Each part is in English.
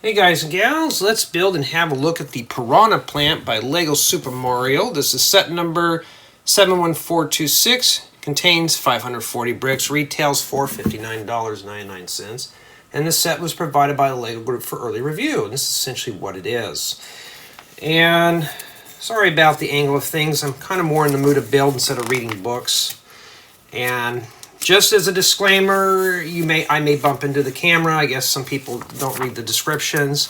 Hey guys and gals, let's build and have a look at the Piranha Plant by Lego Super Mario. This is set number 71426, contains 540 bricks, retails for $59.99, and this set was provided by the Lego Group for early review, and this is essentially what it is. And sorry about the angle of things, I'm kind of more in the mood of build instead of reading books. And just as a disclaimer, I may bump into the camera. I guess some people don't read the descriptions.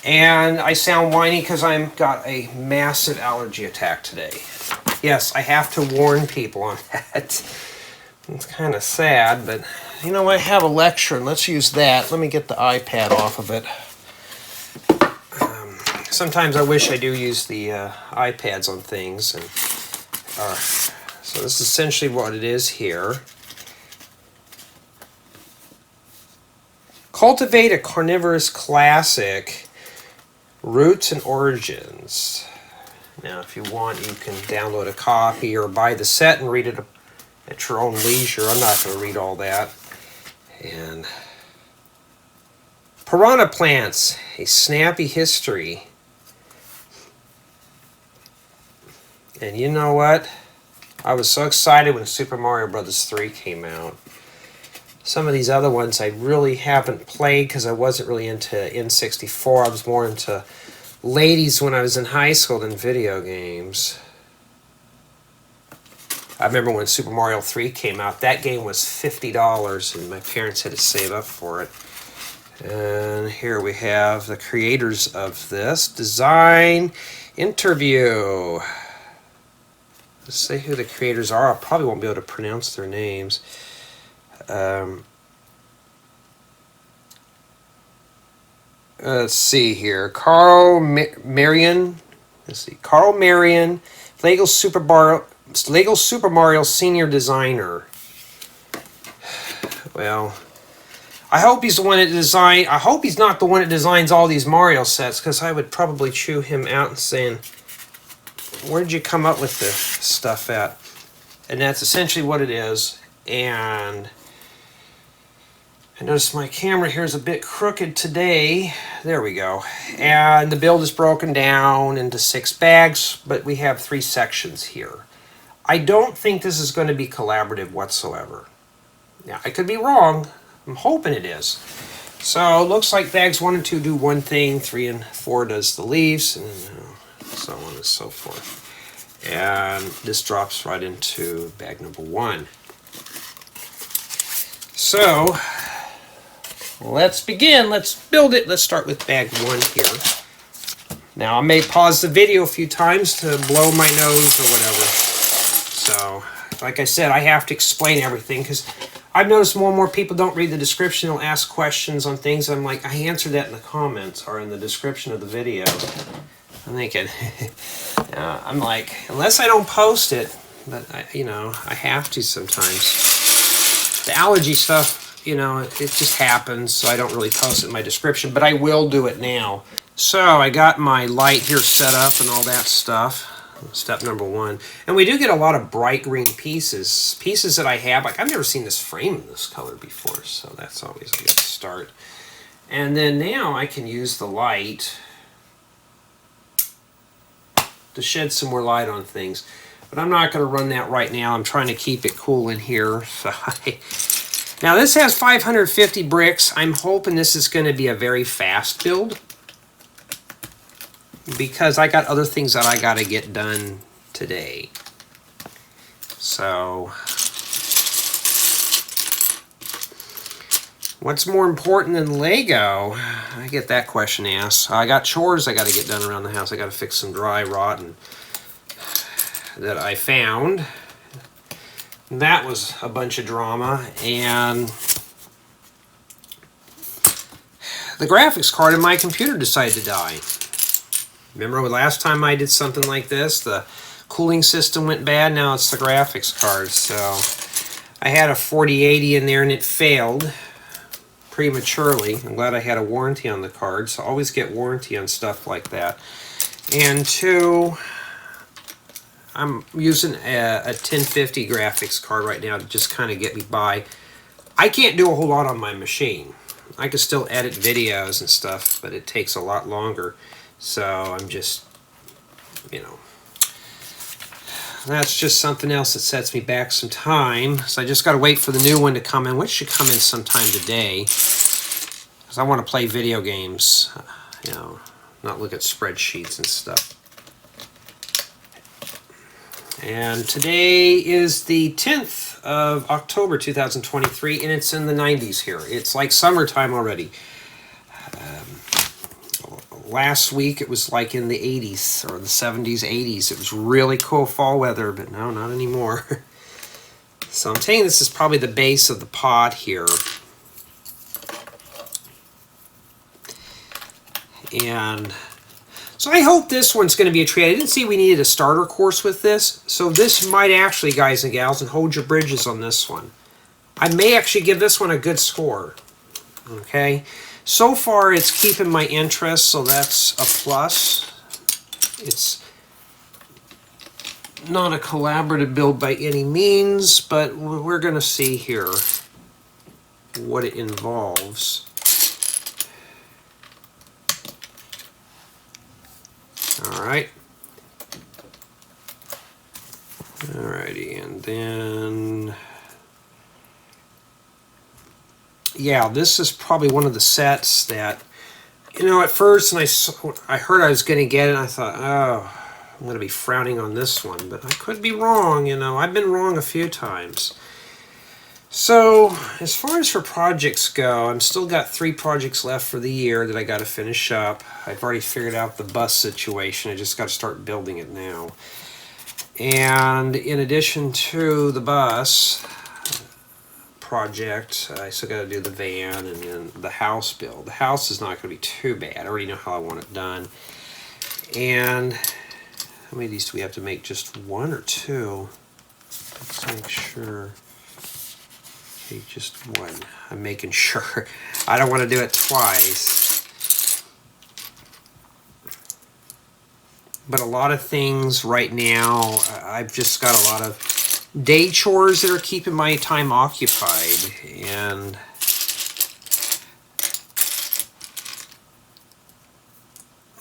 And I sound whiny because I've got a massive allergy attack today. Yes, I have to warn people on that. It's kind of sad, but you know, I have a lecture, and let's use that. Let me get the iPad off of it. Sometimes I wish I do use the iPads on things. And so this is essentially what it is here. Cultivate a carnivorous classic, roots and origins. Now, if you want, you can download a copy or buy the set and read it at your own leisure. I'm not going to read all that. And Piranha Plants, a snappy history. And you know what? I was so excited when Super Mario Bros. 3 came out. Some of these other ones I really haven't played because I wasn't really into N64. I was more into ladies when I was in high school than video games. I remember when Super Mario 3 came out, that game was $50 and my parents had to save up for it. And here we have the creators of this. Design interview. Let's see who the creators are. I probably won't be able to pronounce their names. Let's see here. Carl Marion. Let's see. Carl Marion, Lego Super Mario Senior Designer. Well, I hope he's the one that designed. I hope he's not the one that designs all these Mario sets, because I would probably chew him out and saying, "Where did you come up with this stuff at?" And that's essentially what it is. And I notice my camera here is a bit crooked today. There we go. And the build is broken down into 6 bags, but we have 3 sections here. I don't think this is going to be collaborative whatsoever. Now, I could be wrong. I'm hoping it is. So, it looks like bags 1 and 2 do one thing, 3 and 4 does the leaves, and so on and so forth. And this drops right into bag number 1. So, let's begin. Let's build it. Let's start with bag 1 here. Now, I may pause the video a few times to blow my nose or whatever. So, like I said, I have to explain everything because I've noticed more and more people don't read the description. They'll ask questions on things. I'm like, I answered that in the comments or in the description of the video. I'm thinking, I'm like, unless I don't post it, but I have to sometimes. The allergy stuff, it just happens, so I don't really post it in my description, but I will do it now. So I got my light here set up and all that stuff. Step number 1. And we do get a lot of bright green pieces. Pieces that I have, like I've never seen this frame in this color before, so that's always a good start. And then now I can use the light to shed some more light on things. But I'm not going to run that right now. I'm trying to keep it cool in here. So now this has 550 bricks. I'm hoping this is going to be a very fast build, because I got other things that I got to get done today. So what's more important than Lego? I get that question asked. I got chores I got to get done around the house. I got to fix some dry rot that I found. That was a bunch of drama. And the graphics card in my computer decided to die. Remember last time I did something like this? The cooling system went bad. Now it's the graphics card. So I had a 4080 in there and it failed prematurely. I'm glad I had a warranty on the card, so always get warranty on stuff like that. And 2, I'm using a 1050 graphics card right now to just kind of get me by. I can't do a whole lot on my machine. I could still edit videos and stuff, but it takes a lot longer. So I'm just, you know, that's just something else that sets me back some time. So I just got to wait for the new one to come in, which should come in sometime today. Because I want to play video games, you know, not look at spreadsheets and stuff. And today is the 10th of October 2023, and it's in the 90s here. It's like summertime already. Last week it was like in the 80s or the 70s, 80s. It was really cool fall weather, but no, not anymore. So I'm saying this is probably the base of the pod here. And so I hope this one's going to be a treat. I didn't see we needed a starter course with this, so this might actually, guys and gals, and hold your bridges on this one. I may actually give this one a good score. Okay? So far, it's keeping my interest, so that's a plus. It's not a collaborative build by any means, but we're going to see here what it involves. Alright. Alrighty, and then... yeah, this is probably one of the sets that, you know, at first when I heard I was going to get it, I thought, oh, I'm going to be frowning on this one. But I could be wrong, you know. I've been wrong a few times. So, as far as for projects go, I'm still got 3 projects left for the year that I got to finish up. I've already figured out the bus situation. I just got to start building it now. And in addition to the bus project, I still got to do the van and then the house build. The house is not going to be too bad. I already know how I want it done. And how many of these do we have to make? Just 1 or 2? Let's make sure. Okay, just 1. I'm making sure. I don't want to do it twice. But a lot of things right now, I've just got a lot of day chores that are keeping my time occupied, and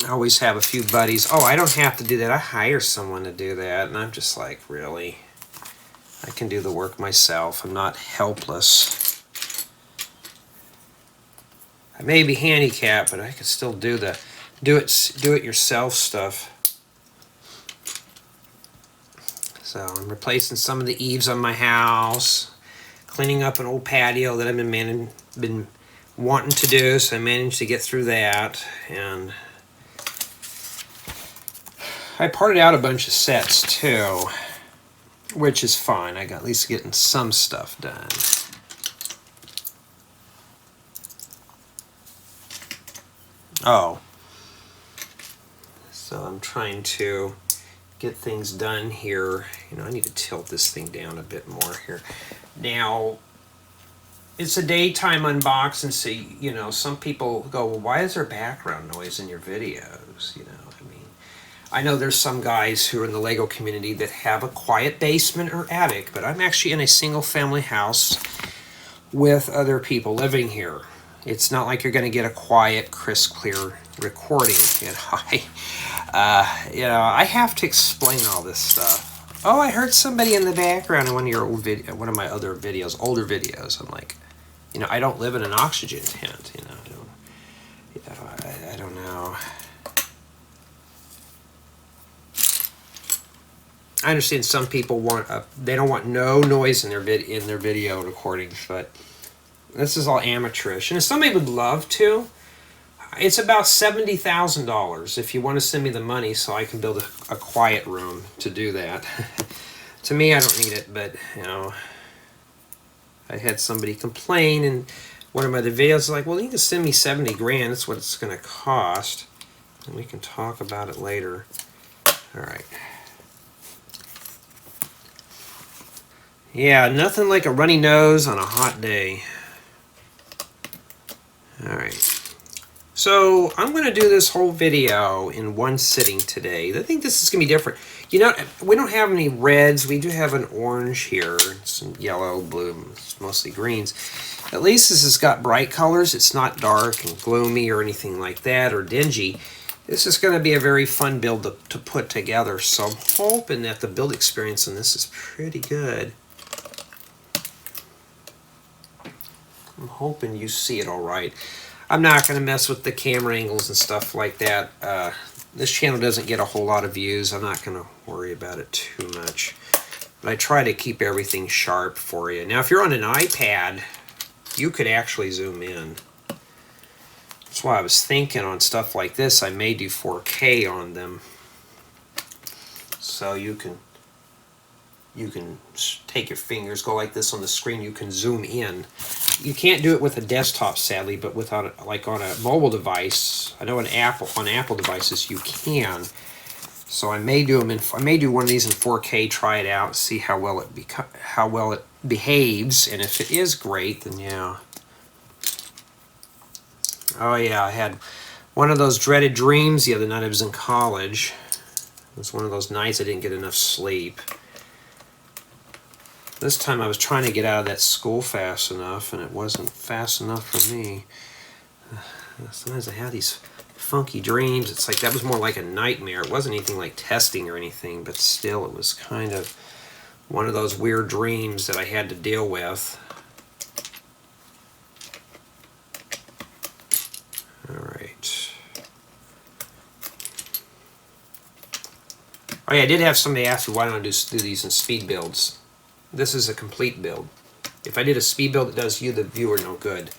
I always have a few buddies. Oh, I don't have to do that. I hire someone to do that, and I'm just like, really? I can do the work myself. I'm not helpless. I may be handicapped, but I can still do the do it yourself stuff. So I'm replacing some of the eaves on my house, cleaning up an old patio that I've been wanting to do, so I managed to get through that. And I parted out a bunch of sets too, which is fine. I got at least getting some stuff done. Oh, so I'm trying to get things done here. You know, I need to tilt this thing down a bit more here. Now, it's a daytime unboxing, so, you know, some people go, well, why is there background noise in your videos? You know, I mean, I know there's some guys who are in the Lego community that have a quiet basement or attic, but I'm actually in a single family house with other people living here. It's not like you're going to get a quiet, crisp, clear recording. You know, I have to explain all this stuff. Oh, I heard somebody in the background in one of your old one of my other videos, older videos. I'm like, you know, I don't live in an oxygen tent. You know, I don't know. I understand some people want they don't want no noise in their video recordings, but this is all amateurish, and if somebody would love to, it's about $70,000 if you want to send me the money so I can build a quiet room to do that. To me, I don't need it, but, you know, I had somebody complain in one of my other videos, like, well, you can send me 70 grand, that's what it's going to cost, and we can talk about it later. All right. Yeah, nothing like a runny nose on a hot day. Alright, so I'm going to do this whole video in one sitting today. I think this is going to be different. You know, we don't have any reds. We do have an orange here, some yellow, blue, it's mostly greens. At least this has got bright colors. It's not dark and gloomy or anything like that, or dingy. This is going to be a very fun build to put together. So I'm hoping that the build experience on this is pretty good. I'm hoping you see it all right. I'm not going to mess with the camera angles and stuff like that. This channel doesn't get a whole lot of views. I'm not going to worry about it too much. But I try to keep everything sharp for you. Now, if you're on an iPad, you could actually zoom in. That's why I was thinking on stuff like this, I may do 4K on them. So you can take your fingers, go like this on the screen, you can zoom in. You can't do it with a desktop, sadly, but like on a mobile device, I know on Apple devices you can. So I may do one of these in 4K, try it out, see how well it behaves, and if it is great, then yeah. Oh yeah, I had one of those dreaded dreams the other night. I was in college. It was one of those nights I didn't get enough sleep. This time I was trying to get out of that school fast enough, and it wasn't fast enough for me. Sometimes I have these funky dreams. It's like that was more like a nightmare. It wasn't anything like testing or anything, but still it was kind of one of those weird dreams that I had to deal with. Alright. Oh yeah, I did have somebody ask me why don't I do these in speed builds. This is a complete build. If I did a speed build, it does you, the viewer, no good.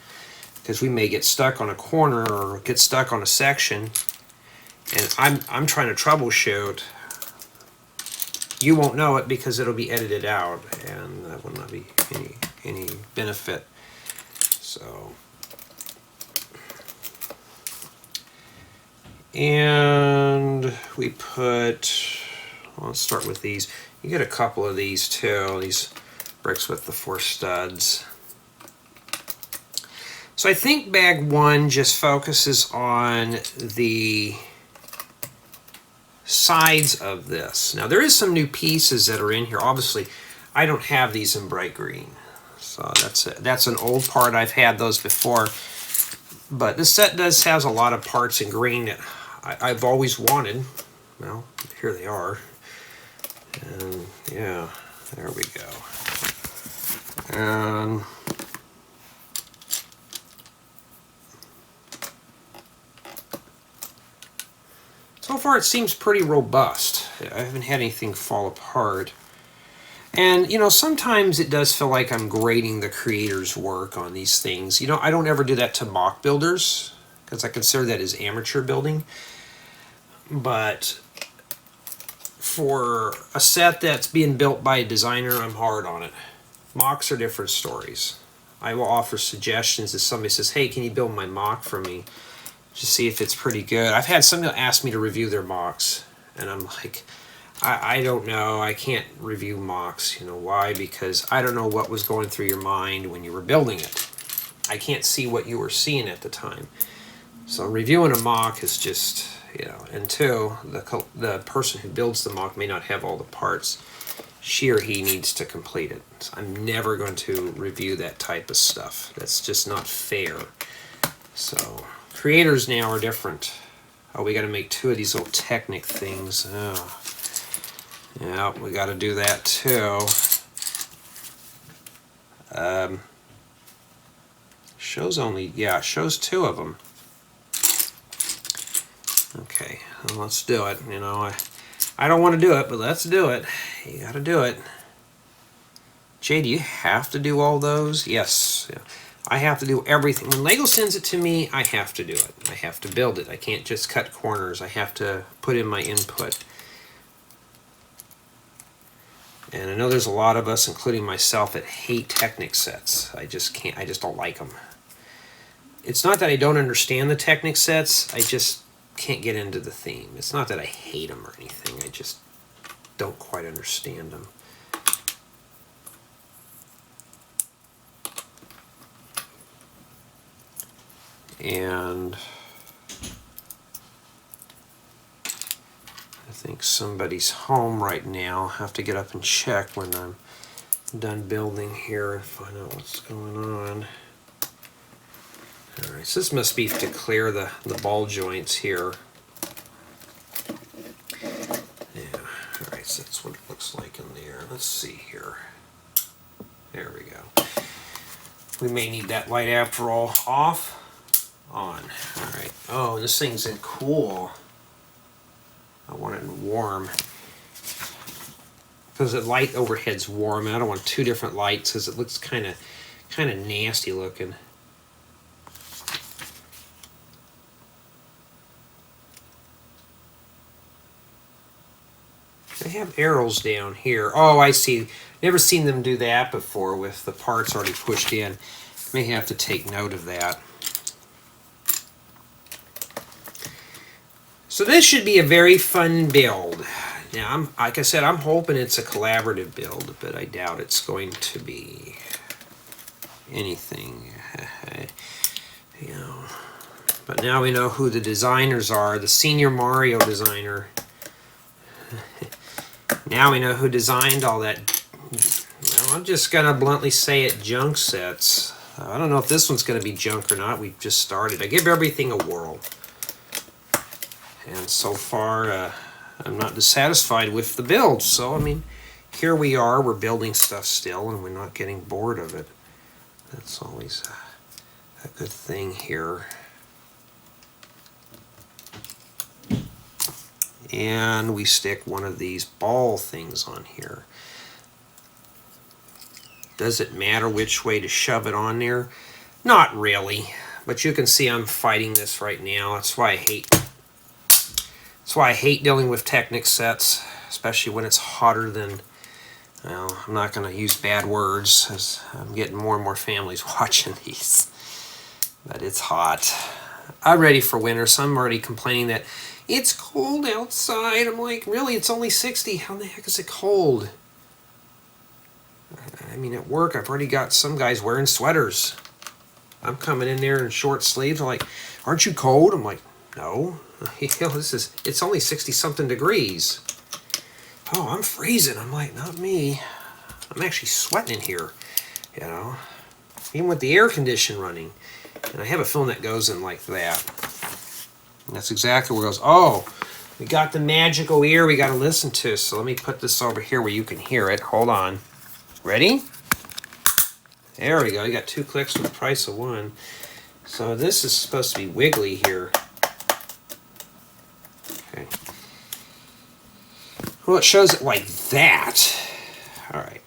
Because we may get stuck on a corner or get stuck on a section, and I'm trying to troubleshoot. You won't know it because it'll be edited out, and that will not be any benefit. So, and we put, well, let's start with these. You get a couple of these too, these bricks with the 4 studs. So I think bag 1 just focuses on the sides of this. Now there is some new pieces that are in here. Obviously, I don't have these in bright green. So that's an old part. I've had those before. But this set has a lot of parts in green that I've always wanted. Well, here they are. And yeah, there we go. And so far it seems pretty robust. I haven't had anything fall apart. And, you know, sometimes it does feel like I'm grading the creator's work on these things. You know, I don't ever do that to mock builders, because I consider that as amateur building. But for a set that's being built by a designer, I'm hard on it. Mocks are different stories. I will offer suggestions if somebody says, hey, can you build my mock for me? Just see if it's pretty good. I've had somebody ask me to review their mocks, and I'm like, I don't know. I can't review mocks. You know why? Because I don't know what was going through your mind when you were building it. I can't see what you were seeing at the time. So reviewing a mock is just, you know, and two, the person who builds the mock may not have all the parts. She or he needs to complete it. So I'm never going to review that type of stuff. That's just not fair. So creators now are different. Oh, we got to make 2 of these little Technic things. Oh. Yeah, we got to do that too. It shows 2 of them. Okay, well, let's do it. You know, I don't want to do it, but let's do it. You got to do it. Jay, do you have to do all those? Yes. Yeah. I have to do everything. When Lego sends it to me, I have to do it. I have to build it. I can't just cut corners. I have to put in my input. And I know there's a lot of us, including myself, that hate Technic sets. I just can't. I just don't like them. It's not that I don't understand the Technic sets. I just can't get into the theme. It's not that I hate them or anything. I just don't quite understand them. And I think somebody's home right now. I'll have to get up and check when I'm done building here and find out what's going on. Alright, so this must be to clear the ball joints here. Yeah, alright, so that's what it looks like in there. Let's see here. There we go. We may need that light after all. Off, on. Alright. Oh, this thing's in cool. I want it in warm. Because the light overhead's warm. I don't want two different lights because it looks kind of nasty looking. They have arrows down here. Oh, I see. Never seen them do that before with the parts already pushed in. May have to take note of that. So this should be a very fun build. Now, like I said, I'm hoping it's a collaborative build, but I doubt it's going to be anything. You know. But now we know who the designers are. The senior Mario designer. Now we know who designed all that. Well, I'm just gonna bluntly say it, junk sets. I don't know if this one's gonna be junk or not. We've just started. I give everything a whirl. And so far, I'm not dissatisfied with the build. So, I mean, here we are. We're building stuff still, and we're not getting bored of it. That's always a good thing here. And we stick one of these ball things on here. Does it matter which way to shove it on there? Not really. But you can see I'm fighting this right now. That's why I hate dealing with Technic sets, especially when it's hotter than, well, I'm not going to use bad words, as I'm getting more and more families watching these. But it's hot. I'm ready for winter, so I'm already complaining that it's cold outside. I'm like, really? It's only 60. How the heck is it cold? I mean, at work, I've already got some guys wearing sweaters. I'm coming in there in short sleeves. They're like, aren't you cold? I'm like, no. It's only 60-something degrees. Oh, I'm freezing. I'm like, not me. I'm actually sweating in here, you know. Even with the air condition running. And I have a film that goes in like that. And that's exactly where it goes. Oh, we got the magical ear we got to listen to. So let me put this over here where you can hear it. Hold on. Ready? There we go. You got 2 clicks for the price of 1. So this is supposed to be wiggly here. Okay. Well, it shows it like that. All right.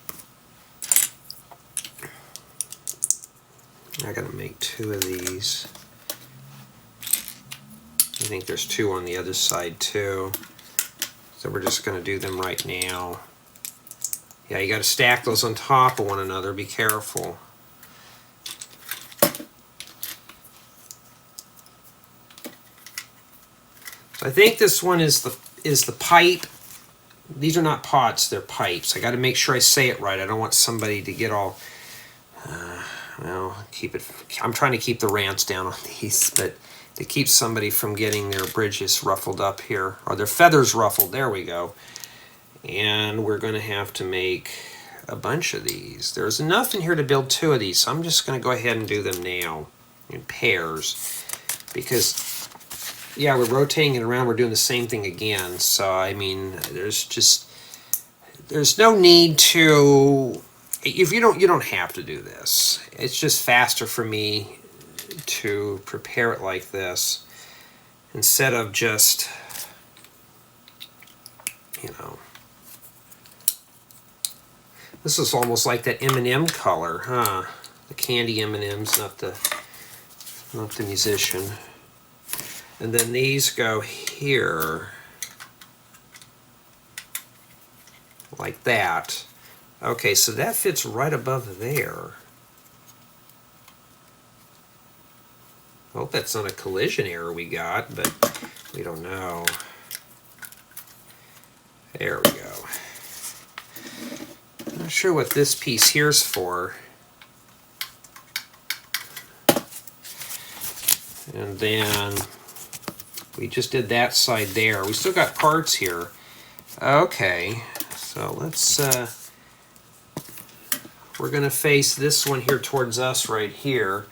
I got to make 2 of these. I think there's 2 on the other side too. So we're just going to do them right now. Yeah, you got to stack those on top of one another. Be careful. So I think this one is the pipe. These are not pots, they're pipes. I got to make sure I say it right. I don't want somebody to get all well, keep it. I'm trying to keep the rants down on these, but to keep somebody from getting their bridges ruffled up here, or their feathers ruffled. There we go. And we're going to have to make a bunch of these. There's enough in here to build 2 of these, so I'm just going to go ahead and do them now in pairs. Because, yeah, we're rotating it around, we're doing the same thing again. So, I mean, there's no need to... If you don't have to do this. It's just faster for me to prepare it like this instead of just, you know. This is almost like that M&M color, huh? The candy M&Ms, not the musician. And then these go here like that. Okay, so that fits right above there. I hope that's not a collision error we got, but we don't know. There we go. I'm not sure what this piece here's for. And then we just did that side there. We still got parts here. Okay, so let's, we're going to face this one here towards us right here.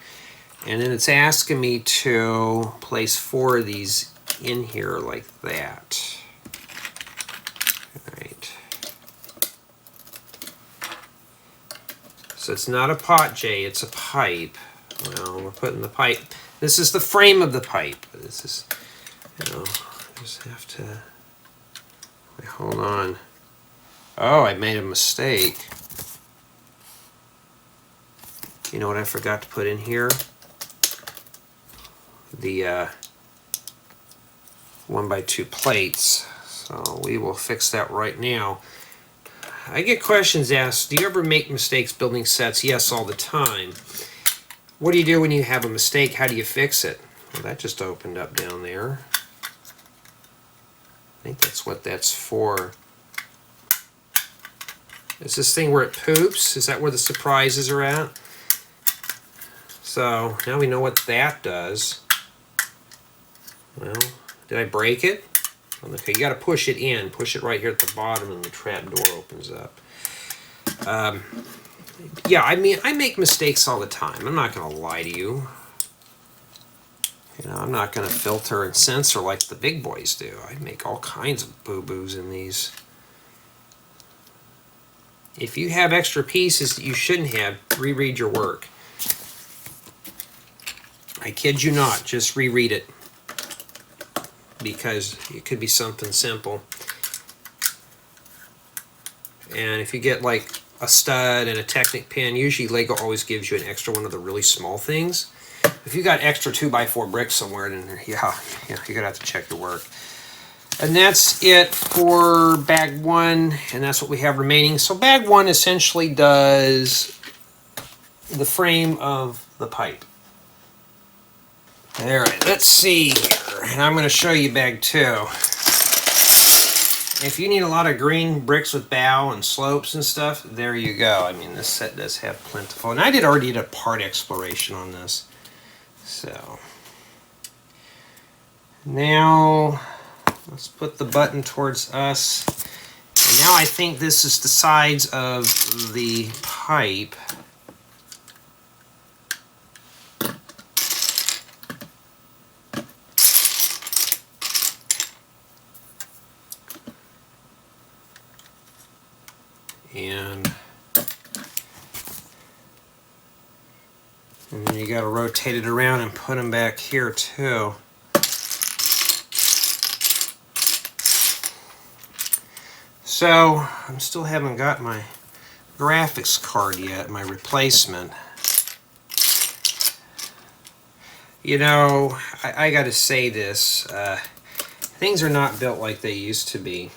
And then it's asking me to place 4 of these in here like that. All right. So it's not a pot J, it's a pipe. Well, we're putting the pipe. This is the frame of the pipe. This is, you know, I just have to, wait, hold on. Oh, I made a mistake. You know what I forgot to put in here? The 1x2 plates. So we will fix that right now. I get questions asked, do you ever make mistakes building sets? Yes, all the time. What do you do when you have a mistake? How do you fix it? Well, that just opened up down there. I think that's what that's for. Is this thing where it poops? Is that where the surprises are at? So now we know what that does. Well, did I break it? Okay, you got to push it in. Push it right here at the bottom and the trap door opens up. Yeah, I mean, I make mistakes all the time. I'm not going to lie to you. You know, I'm not going to filter and censor like the big boys do. I make all kinds of boo-boos in these. If you have extra pieces that you shouldn't have, reread your work. I kid you not, just reread it. Because it could be something simple. And if you get like a stud and a Technic pin, usually Lego always gives you an extra one of the really small things. If you got extra 2x4 bricks somewhere, then yeah, you're gonna have to check your work. And that's it for bag 1, and that's what we have remaining. So bag 1 essentially does the frame of the pipe. All right, let's see here. And I'm going to show you bag 2. If you need a lot of green bricks with bow and slopes and stuff, there you go. I mean, this set does have plentiful. And I already did a part exploration on this. So now let's put the button towards us. And now I think this is the sides of the pipe. And then you got to rotate it around and put them back here too. So I still haven't got my graphics card yet, my replacement. You know, I got to say this, things are not built like they used to be.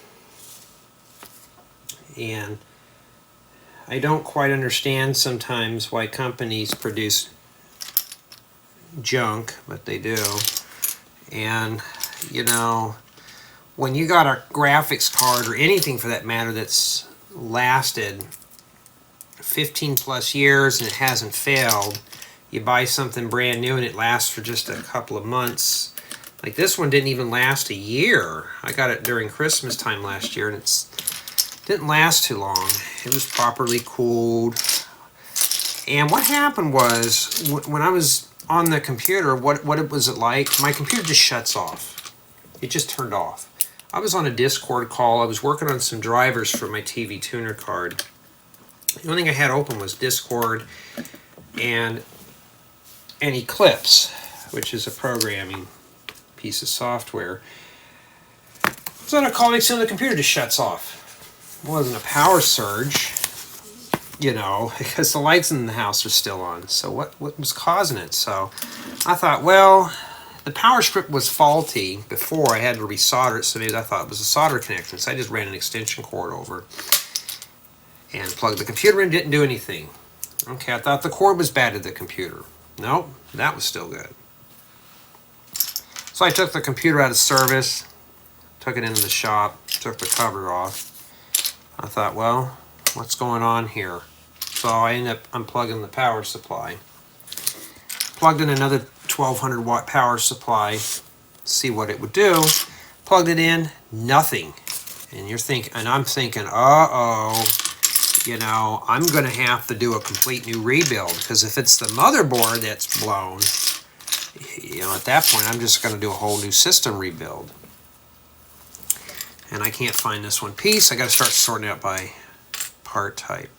And I don't quite understand sometimes why companies produce junk, but they do. And, you know, when you got a graphics card or anything for that matter that's lasted 15 plus years and it hasn't failed, you buy something brand new and it lasts for just a couple of months. Like this one didn't even last a year. I got it during Christmas time last year and it didn't last too long. It was properly cooled. And what happened was, when I was on the computer, what was it like? My computer just shuts off. It just turned off. I was on a Discord call. I was working on some drivers for my TV tuner card. The only thing I had open was Discord and Eclipse, which is a programming piece of software. So on a call, next thing the computer just shuts off. It wasn't a power surge, you know, because the lights in the house are still on. So what was causing it? So I thought, well, the power strip was faulty before. I had to resolder it, so maybe I thought it was a solder connection. So I just ran an extension cord over and plugged the computer in. Didn't do anything. Okay, I thought the cord was bad to the computer. Nope, that was still good. So I took the computer out of service, took it into the shop, took the cover off. I thought, well, what's going on here? So I ended up unplugging the power supply. Plugged in another 1200 watt power supply, see what it would do. Plugged it in, nothing. And you're thinking, and I'm thinking, uh-oh, you know, I'm going to have to do a complete new rebuild, because if it's the motherboard that's blown, you know, at that point, I'm just going to do a whole new system rebuild. And I can't find this one piece. I got to start sorting it by part type.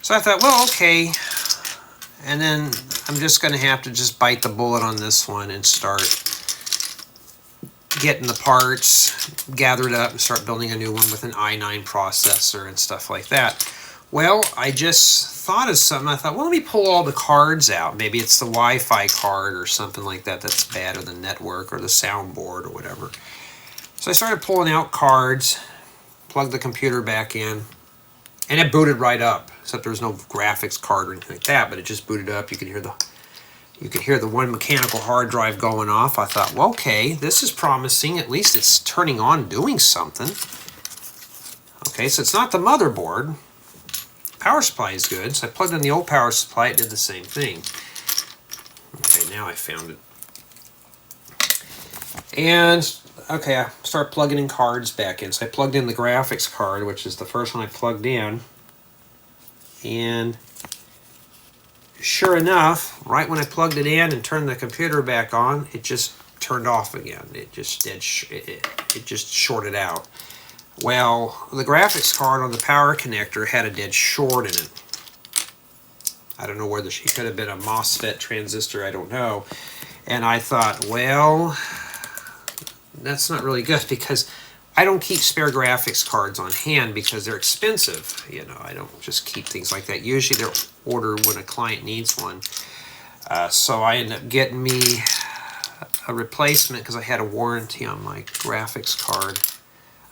So I thought, well, okay. And then I'm just going to have to just bite the bullet on this one and start getting the parts gathered up and start building a new one with an i9 processor and stuff like that. Well, I just thought of something. I thought, well, let me pull all the cards out. Maybe it's the Wi-Fi card or something like that that's bad, or the network or the soundboard or whatever. So I started pulling out cards, plugged the computer back in, and it booted right up, except there was no graphics card or anything like that, but it just booted up. You could hear the one mechanical hard drive going off. I thought, well, okay, this is promising. At least it's turning on, doing something. Okay, so it's not the motherboard. Power supply is good. So I plugged in the old power supply. It did the same thing. Okay, now I found it. And, okay, I start plugging in cards back in. So I plugged in the graphics card, which is the first one I plugged in. And sure enough, right when I plugged it in and turned the computer back on, it just turned off again. It just it just shorted out. Well, the graphics card on the power connector had a dead short in it. I don't know whether it could have been a MOSFET transistor, I don't know. And I thought, well, that's not really good, because I don't keep spare graphics cards on hand because they're expensive. You know, I don't just keep things like that. Usually they're ordered when a client needs one. So I ended up getting me a replacement because I had a warranty on my graphics card.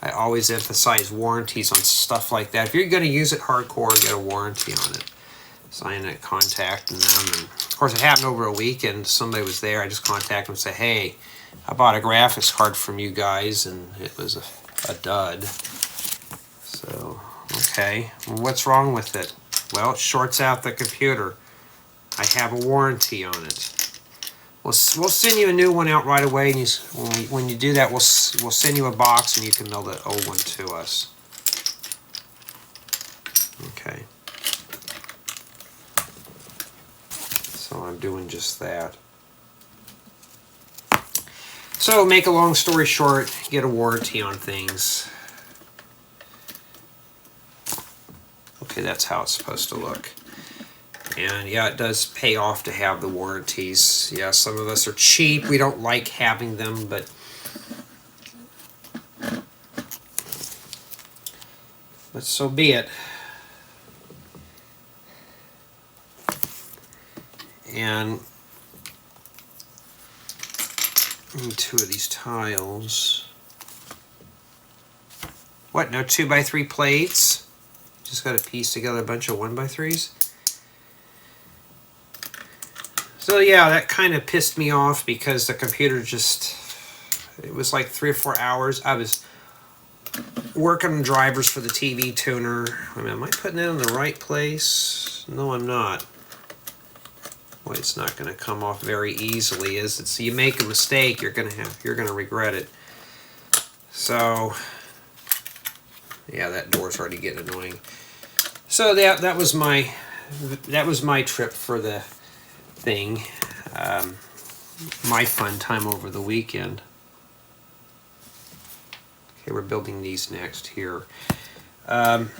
I always emphasize warranties on stuff like that. If you're going to use it hardcore, get a warranty on it. So I ended up contacting them. And of course, it happened over a weekend. Somebody was there. I just contacted them and said, hey, I bought a graphics card from you guys, and it was a dud. So, okay. Well, what's wrong with it? Well, it shorts out the computer. I have a warranty on it. We'll send you a new one out right away, and when you do that, we'll send you a box, and you can mail the old one to us. Okay. So I'm doing just that. So, make a long story short, get a warranty on things. Okay, that's how it's supposed to look. And yeah, it does pay off to have the warranties. Yeah, some of us are cheap. We don't like having them, but so be it. And two of these tiles. What, no 2x3 plates? Just got to piece together a bunch of 1x3s? So yeah, that kind of pissed me off because the computer just, it was like 3 or 4 hours. I was working on drivers for the TV tuner. I mean, am I putting it in the right place? No, I'm not. Boy, it's not going to come off very easily. Is it? So you make a mistake, you're going to regret it. So yeah, that door's already getting annoying. So that was my trip for the thing, my fun time over the weekend. Okay, we're building these next here.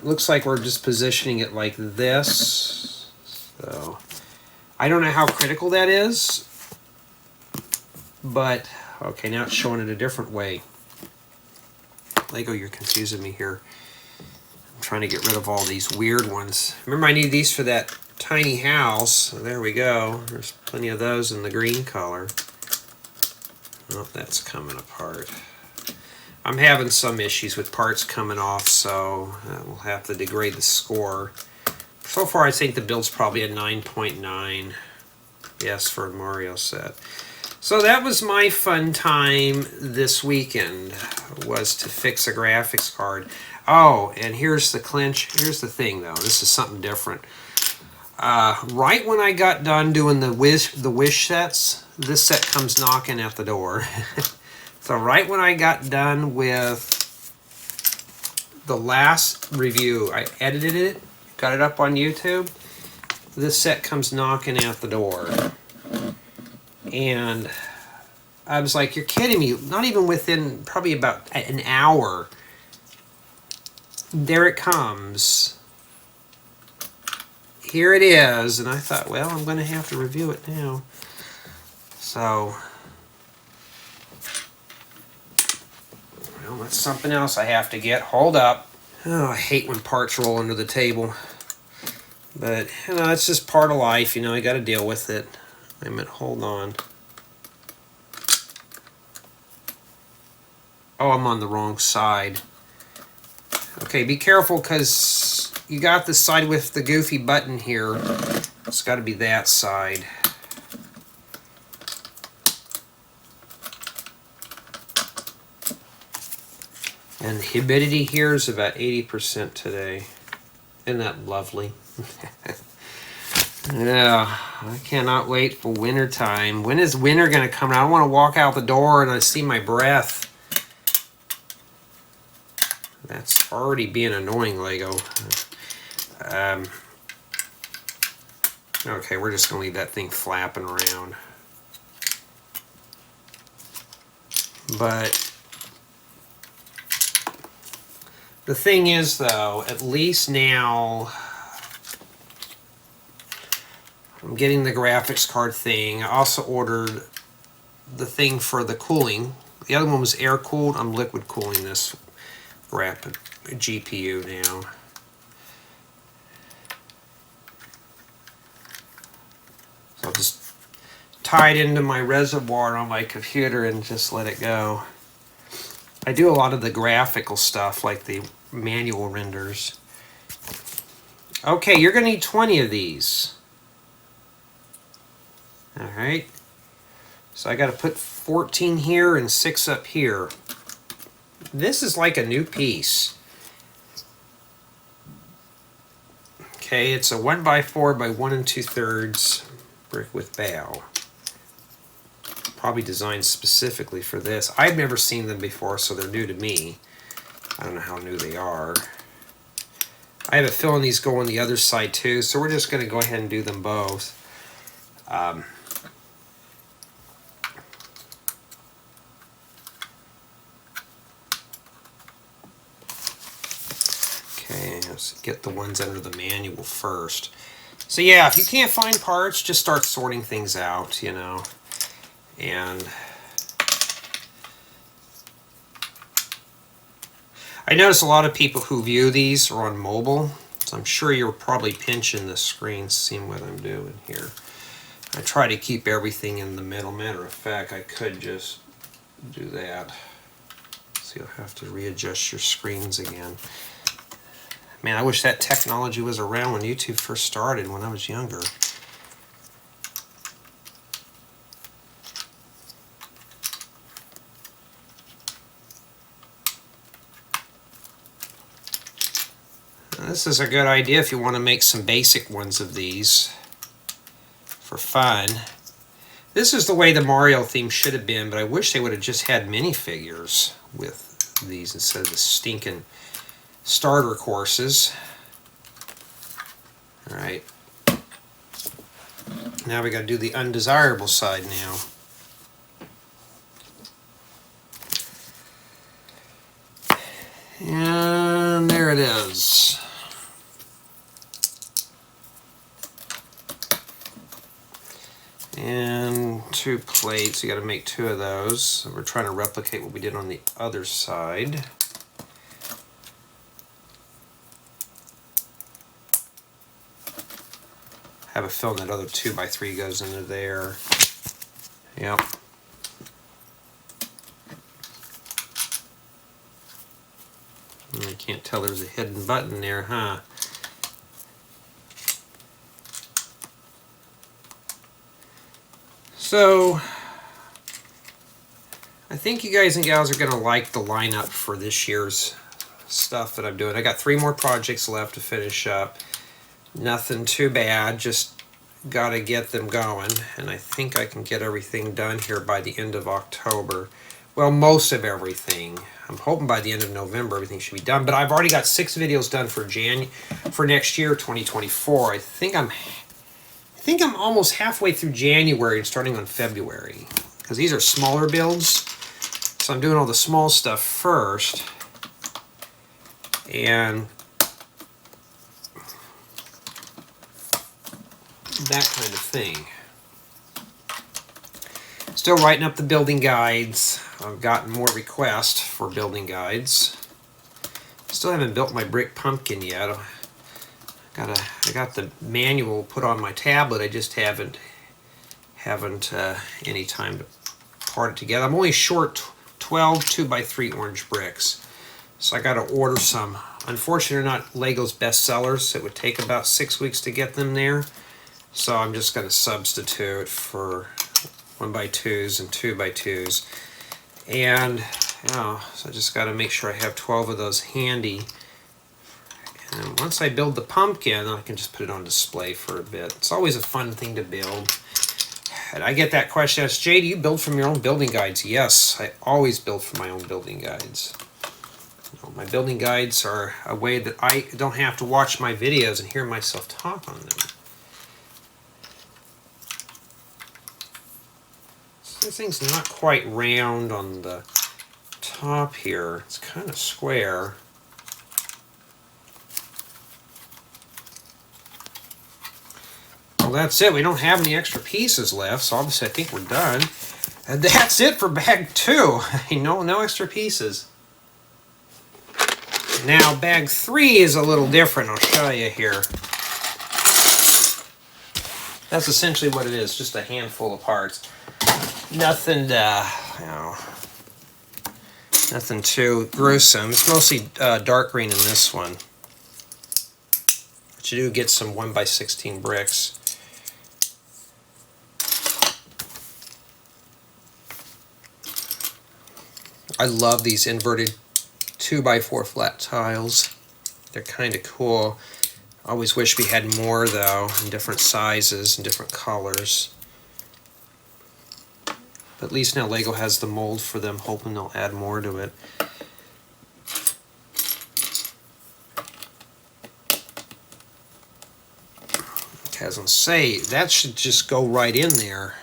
Looks like we're just positioning it like this. So I don't know how critical that is, but okay, now it's showing it a different way. Lego, you're confusing me here. I'm trying to get rid of all these weird ones. Remember, I need these for that tiny house. So there we go. There's plenty of those in the green color. Oh, that's coming apart. I'm having some issues with parts coming off, so we'll have to degrade the score. So far, I think the build's probably a 9.9. Yes, for a Mario set. So that was my fun time this weekend, was to fix a graphics card. Oh, and here's the clinch. Here's the thing, though. This is something different. Right when I got done doing the Wish sets, this set comes knocking at the door. So right when I got done with the last review, I edited it, got it up on YouTube. This set comes knocking at the door. And I was like, you're kidding me. Not even within probably about an hour. There it comes. Here it is. And I thought, well, I'm going to have to review it now. So, well, that's something else I have to get. Hold up. Oh, I hate when parts roll under the table. But, you know, it's just part of life. You know, I got to deal with it. Wait a minute, hold on. Oh, I'm on the wrong side. Okay, be careful because you got the side with the goofy button here. It's got to be that side. And the humidity here is about 80% today. Isn't that lovely? Yeah, I cannot wait for winter time. When is winter going to come? I don't want to walk out the door and I see my breath. That's already being annoying, Lego. Okay, we're just going to leave that thing flapping around. But the thing is, though, at least now I'm getting the graphics card thing. I also ordered the thing for the cooling. The other one was air cooled. I'm liquid cooling this rapid GPU now. So I'll just tie it into my reservoir on my computer and just let it go. I do a lot of the graphical stuff, like the manual renders. Okay, you're going to need 20 of these. Alright. So I got to put 14 here and 6 up here. This is like a new piece. Okay, it's a 1x4 by 1 2/3 brick with bow. Probably designed specifically for this. I've never seen them before, so they're new to me. I don't know how new they are. I have a feeling these go on the other side too, so we're just going to go ahead and do them both. Okay, let's get the ones under the manual first. So yeah, if you can't find parts, just start sorting things out, you know. And I notice a lot of people who view these are on mobile, so I'm sure you're probably pinching the screen, seeing what I'm doing here. I try to keep everything in the middle. Matter of fact, I could just do that. So you'll have to readjust your screens again. Man, I wish that technology was around when YouTube first started, when I was younger. This is a good idea if you want to make some basic ones of these for fun. This is the way the Mario theme should have been, but I wish they would have just had minifigures with these instead of the stinking starter courses. Alright. Now we got to do the undesirable side now. And there it is. And 2 plates. You got to make 2 of those. So we're trying to replicate what we did on the other side. I have a feeling that other 2x3 goes into there. Yep. I can't tell there's a hidden button there, huh? So, I think you guys and gals are going to like the lineup for this year's stuff that I'm doing. I got 3 more projects left to finish up. Nothing too bad, just got to get them going. And I think I can get everything done here by the end of October. Well, most of everything. I'm hoping by the end of November everything should be done. But I've already got 6 videos done for next year, 2024. I think I'm almost halfway through January and starting on February, because these are smaller builds. So I'm doing all the small stuff first, and that kind of thing. Still writing up the building guides. I've gotten more requests for building guides. Still haven't built my brick pumpkin yet. I got the manual put on my tablet. I just haven't any time to part it together. I'm only short 12 2x3 orange bricks, so I got to order some. Unfortunately, they're not Lego's best sellers. It would take about 6 weeks to get them there, so I'm just going to substitute for 1x2s and 2x2s. And so I just got to make sure I have 12 of those handy. And once I build the pumpkin, I can just put it on display for a bit. It's always a fun thing to build. And I get that question asked, Jay, do you build from your own building guides? Yes, I always build from my own building guides. My building guides are a way that I don't have to watch my videos and hear myself talk on them. This thing's not quite round on the top here. It's kind of square. Well, that's it. We don't have any extra pieces left, so obviously I think we're done. And that's it for bag 2. No extra pieces. Now, bag 3 is a little different. I'll show you here. That's essentially what it is, just a handful of parts. Nothing, nothing too gruesome. It's mostly dark green in this one. But you do get some 1x16 bricks. I love these inverted 2x4 flat tiles. They're kind of cool. I always wish we had more, though, in different sizes and different colors. But at least now Lego has the mold for them, hoping they'll add more to it. Okay, as I say, that should just go right in there.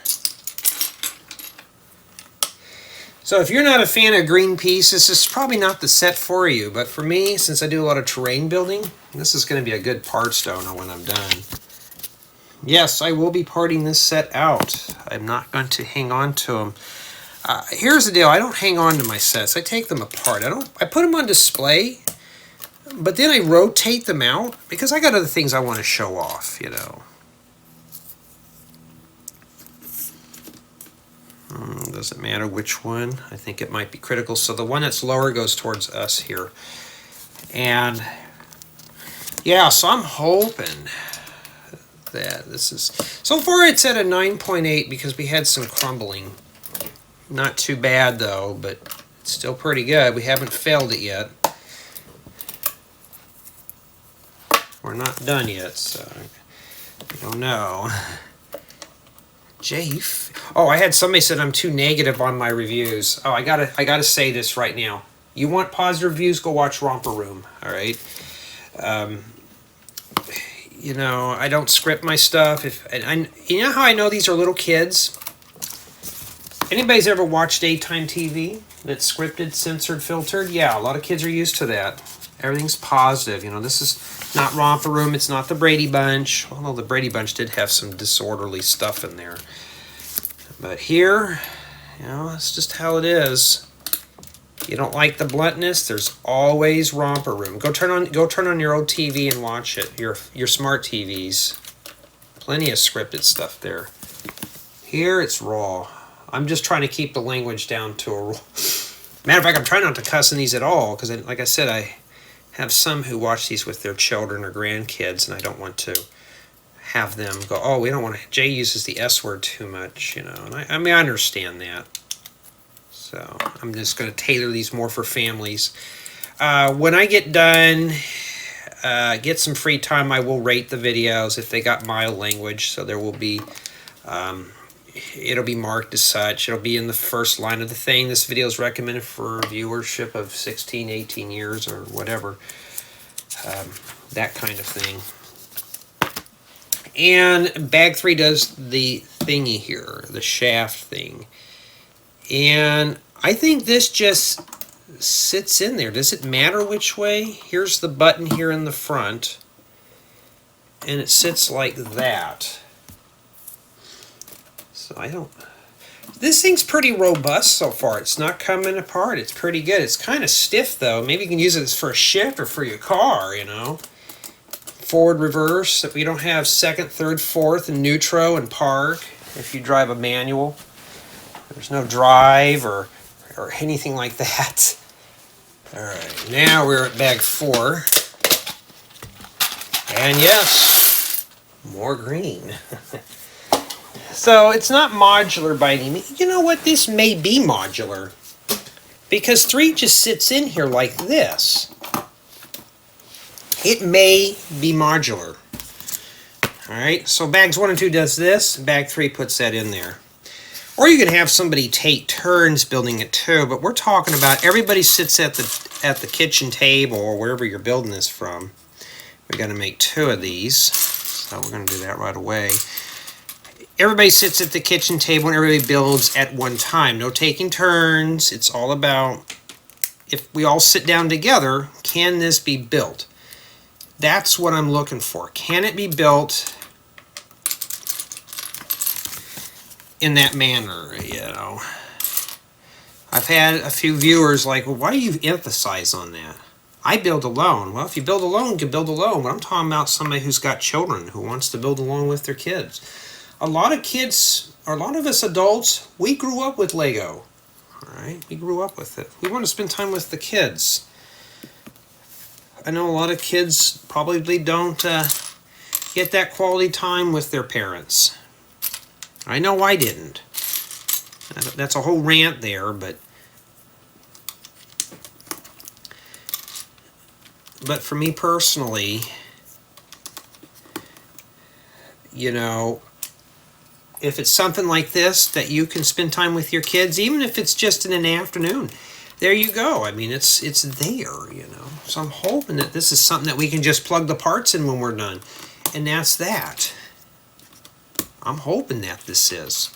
So if you're not a fan of green pieces, this is probably not the set for you. But for me, since I do a lot of terrain building, this is going to be a good part stone when I'm done. Yes, I will be parting this set out. I'm not going to hang on to them. Here's the deal. I don't hang on to my sets. I take them apart. I put them on display, but then I rotate them out because I got other things I want to show off, you know. Doesn't matter which one. I think it might be critical. So the one that's lower goes towards us here. And yeah, so I'm hoping that this is... So far it's at a 9.8 because we had some crumbling. Not too bad though, but it's still pretty good. We haven't failed it yet. We're not done yet, so I don't know. Jafe. Oh, I had somebody said I'm too negative on my reviews. Oh, I gotta say this right now. You want positive reviews? Go watch Romper Room. All right. You know, I don't script my stuff. You know how I know these are little kids? Anybody's ever watched daytime TV that's scripted, censored, filtered? Yeah, a lot of kids are used to that. Everything's positive. You know, this is not Romper Room. It's not the Brady Bunch. Although the Brady Bunch did have some disorderly stuff in there. But here, you know, that's just how it is. You don't like the bluntness? There's always Romper Room. Go turn on your old TV and watch it. Your smart TVs. Plenty of scripted stuff there. Here it's raw. I'm just trying to keep the language down to a raw. Matter of fact, I'm trying not to cuss in these at all because, like I said, I have some who watch these with their children or grandkids, and I don't want to have them go, oh, we don't want to... Jay uses the S word too much, you know. And I mean, I understand that. So I'm just going to tailor these more for families. When I get done, get some free time, I will rate the videos if they got mild language. So there will be, it'll be marked as such. It'll be in the first line of the thing. This video is recommended for viewership of 16, 18 years or whatever. That kind of thing. And bag 3 does the thingy here, the shaft thing. And I think this just sits in there. Does it matter which way? Here's the button here in the front. And it sits like that. So I don't... This thing's pretty robust so far. It's not coming apart. It's pretty good. It's kind of stiff though. Maybe you can use it for a shift or for your car, you know. Forward, reverse. If you don't have second, third, fourth, and neutral and park, if you drive a manual, there's no drive or anything like that. All right, now we're at bag 4. And yes, more green. So it's not modular by any means. You know what? This may be modular because 3 just sits in here like this. It may be modular. All right, so bags 1 and 2 does this, and bag 3 puts that in there. Or you can have somebody take turns building it too, but we're talking about everybody sits at the kitchen table or wherever you're building this from. We're going to make 2 of these, so we're going to do that right away. Everybody sits at the kitchen table and everybody builds at one time. No taking turns. It's all about, if we all sit down together, can this be built? That's what I'm looking for. Can it be built in that manner, you know? I've had a few viewers like, well, why do you emphasize on that? I build alone. Well, if you build alone, you can build alone. But I'm talking about somebody who's got children, who wants to build along with their kids. A lot of kids, or a lot of us adults, we grew up with Lego. All right? We grew up with it. We want to spend time with the kids. I know a lot of kids probably don't get that quality time with their parents. I know I didn't. That's a whole rant there, but for me personally, you know, if it's something like this that you can spend time with your kids, even if it's just in an afternoon, there you go. I mean, it's there, you know. So I'm hoping that this is something that we can just plug the parts in when we're done. And that's that. I'm hoping that this is.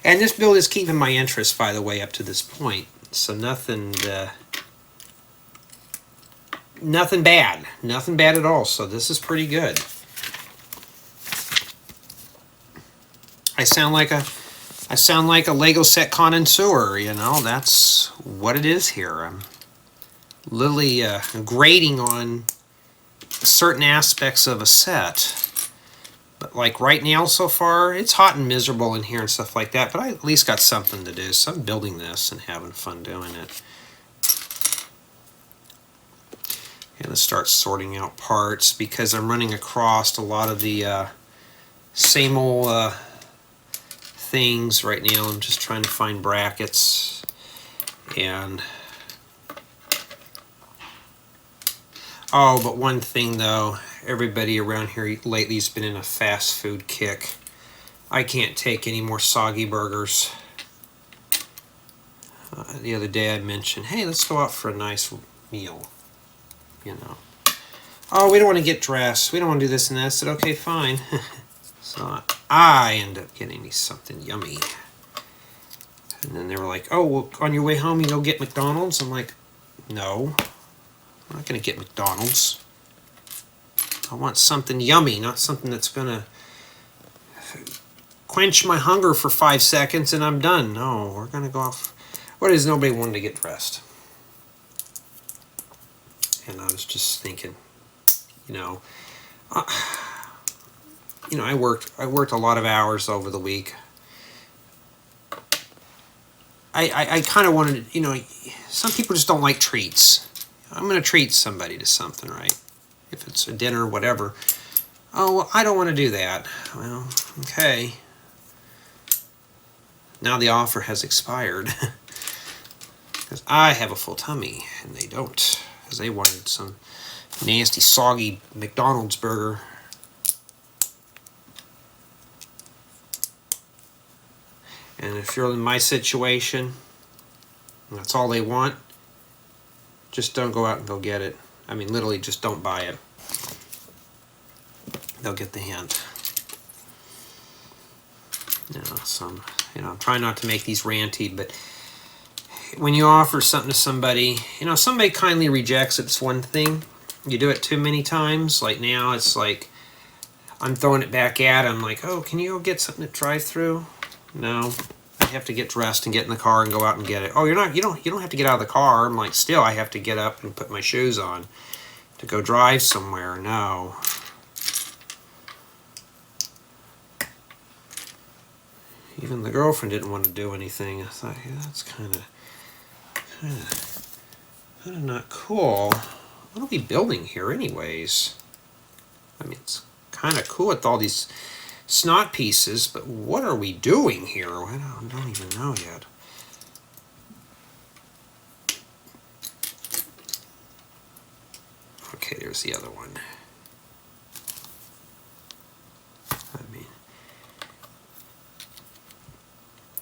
And this build is keeping my interest, by the way, up to this point. So nothing bad. Nothing bad at all. So this is pretty good. I sound like a Lego set connoisseur, you know. That's what it is here. I'm literally grading on certain aspects of a set. But like right now so far, it's hot and miserable in here and stuff like that, but I at least got something to do, so I'm building this and having fun doing it. And let's start sorting out parts because I'm running across a lot of the same old things right now. I'm just trying to find brackets and oh, but one thing though, everybody around here lately has been in a fast food kick. I can't take any more soggy burgers. The other day I mentioned, hey, let's go out for a nice meal, you know. Oh, we don't want to get dressed. We don't want to do this and that. I said, okay, fine. So I end up getting me something yummy. And then they were like, oh, well, on your way home, you go get McDonald's? I'm like, no, I'm not going to get McDonald's. I want something yummy, not something that's going to quench my hunger for 5 seconds and I'm done. No, we're going to go off. What is nobody wanted to get dressed? And I was just thinking, you know, I worked a lot of hours over the week. I kind of wanted to, you know, some people just don't like treats. I'm going to treat somebody to something, right? If it's a dinner or whatever. Oh, well, I don't want to do that. Well, okay. Now the offer has expired. Because I have a full tummy, and they don't. Because they wanted some nasty, soggy McDonald's burger. And if you're in my situation, and that's all they want, just don't go out and go get it. I mean, literally, just don't buy it. They'll get the hint. I'm trying not to make these ranty, but when you offer something to somebody, somebody kindly rejects it, it's one thing. You do it too many times, like now, it's like I'm throwing it back at them, like, oh, can you go get something to drive through? No, I have to get dressed and get in the car and go out and get it. Oh, you don't have to get out of the car. I'm like, still, I have to get up and put my shoes on to go drive somewhere. No. Even the girlfriend didn't want to do anything. I thought, yeah, that's kind of not cool. What are we building here anyways? I mean, it's kind of cool with all these snot pieces, but what are we doing here? I don't even know yet. Okay, there's the other one. I mean,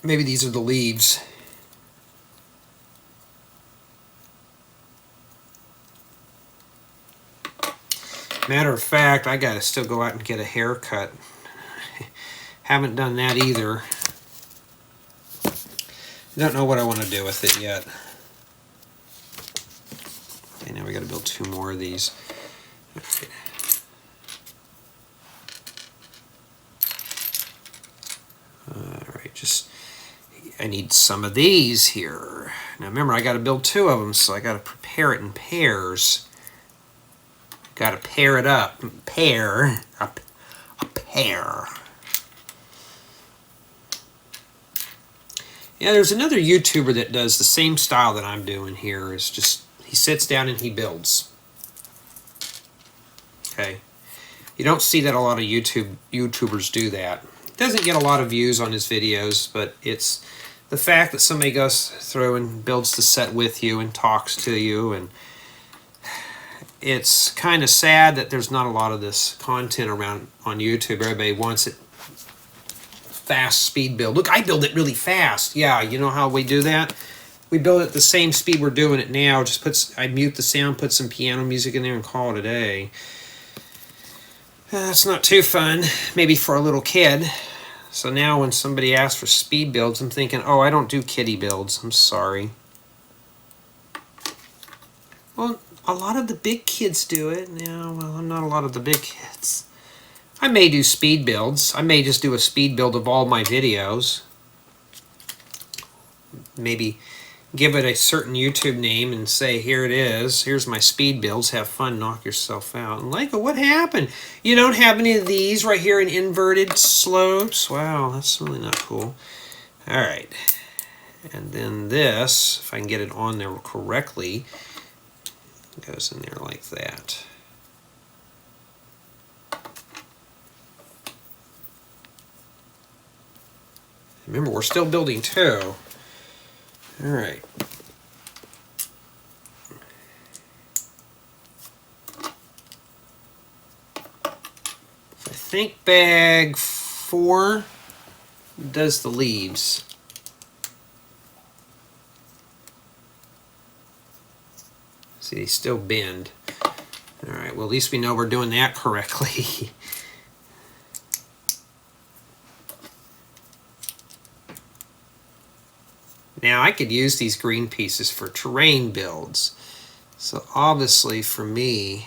maybe these are the leaves. Matter of fact, I gotta still go out and get a haircut. Haven't done that either. Don't know what I want to do with it yet. Okay, now we gotta build 2 more of these. Okay. Alright, I need some of these here. Now remember, I gotta build 2 of them, so I gotta prepare it in pairs. Got to pair it up. A pair. Yeah, there's another YouTuber that does the same style that I'm doing here. It's just, he sits down and he builds. Okay. You don't see that a lot of YouTubers do that. Doesn't get a lot of views on his videos, but it's the fact that somebody goes through and builds the set with you and talks to you, and it's kind of sad that there's not a lot of this content around on YouTube. Everybody wants it fast speed build. Look, I build it really fast. Yeah, you know how we do that? We build it at the same speed we're doing it now. I mute the sound, put some piano music in there, and call it a day. That's not too fun, maybe for a little kid. So now when somebody asks for speed builds, I'm thinking, oh, I don't do kiddie builds. I'm sorry. Well, a lot of the big kids do it. Yeah, well, I'm not a lot of the big kids. I may do speed builds. I may just do a speed build of all my videos. Maybe give it a certain YouTube name and say, here it is. Here's my speed builds. Have fun. Knock yourself out. And like, what happened? You don't have any of these right here in inverted slopes? Wow, that's really not cool. All right. And then this, if I can get it on there correctly, goes in there like that. Remember, we're still building 2. All right. I think bag 4 does the leaves. See, they still bend. All right, well, at least we know we're doing that correctly. Now, I could use these green pieces for terrain builds. So obviously, for me,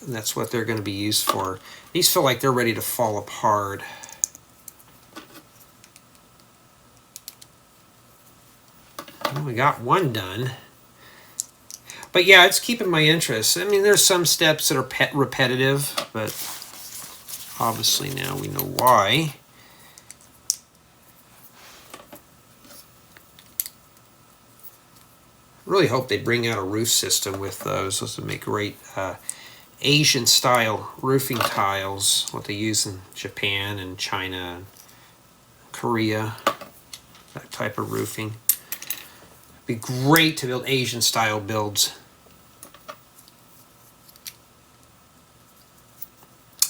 that's what they're going to be used for. These feel like they're ready to fall apart. Well, we got one done. But yeah, it's keeping my interest. I mean, there's some steps that are repetitive, but obviously now we know why. Really hope they bring out a roof system with those. Those would make great Asian-style roofing tiles, what they use in Japan and China and Korea, that type of roofing. Be great to build Asian style builds.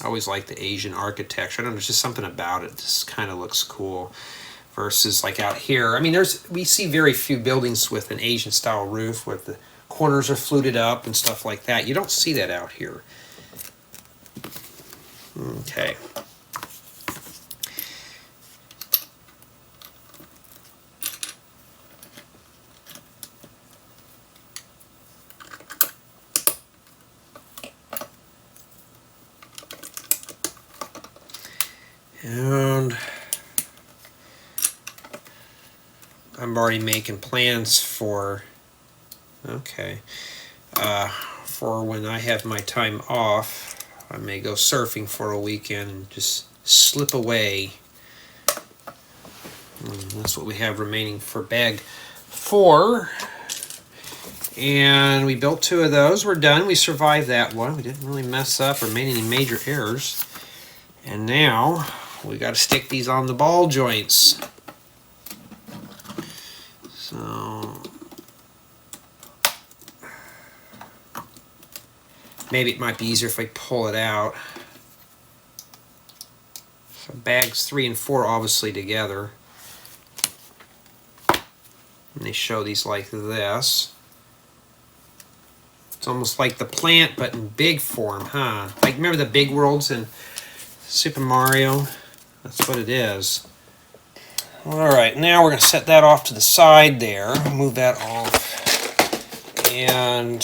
always like the Asian architecture. I don't know, there's just something about it. Just kind of looks cool. Versus like out here, I mean, we see very few buildings with an Asian style roof where the corners are fluted up and stuff like that. You don't see that out here. Okay. And I'm already making plans for, okay, for when I have my time off. I may go surfing for a weekend and just slip away. That's what we have remaining for bag 4. And we built 2 of those. We're done. We survived that one. We didn't really mess up or made any major errors. And now we got to stick these on the ball joints. So maybe it might be easier if I pull it out. So bags 3 and 4 obviously together. And they show these like this. It's almost like the plant, but in big form, huh? Like, remember the big worlds in Super Mario? That's what it is. Alright, now we're going to set that off to the side there. Move that off. And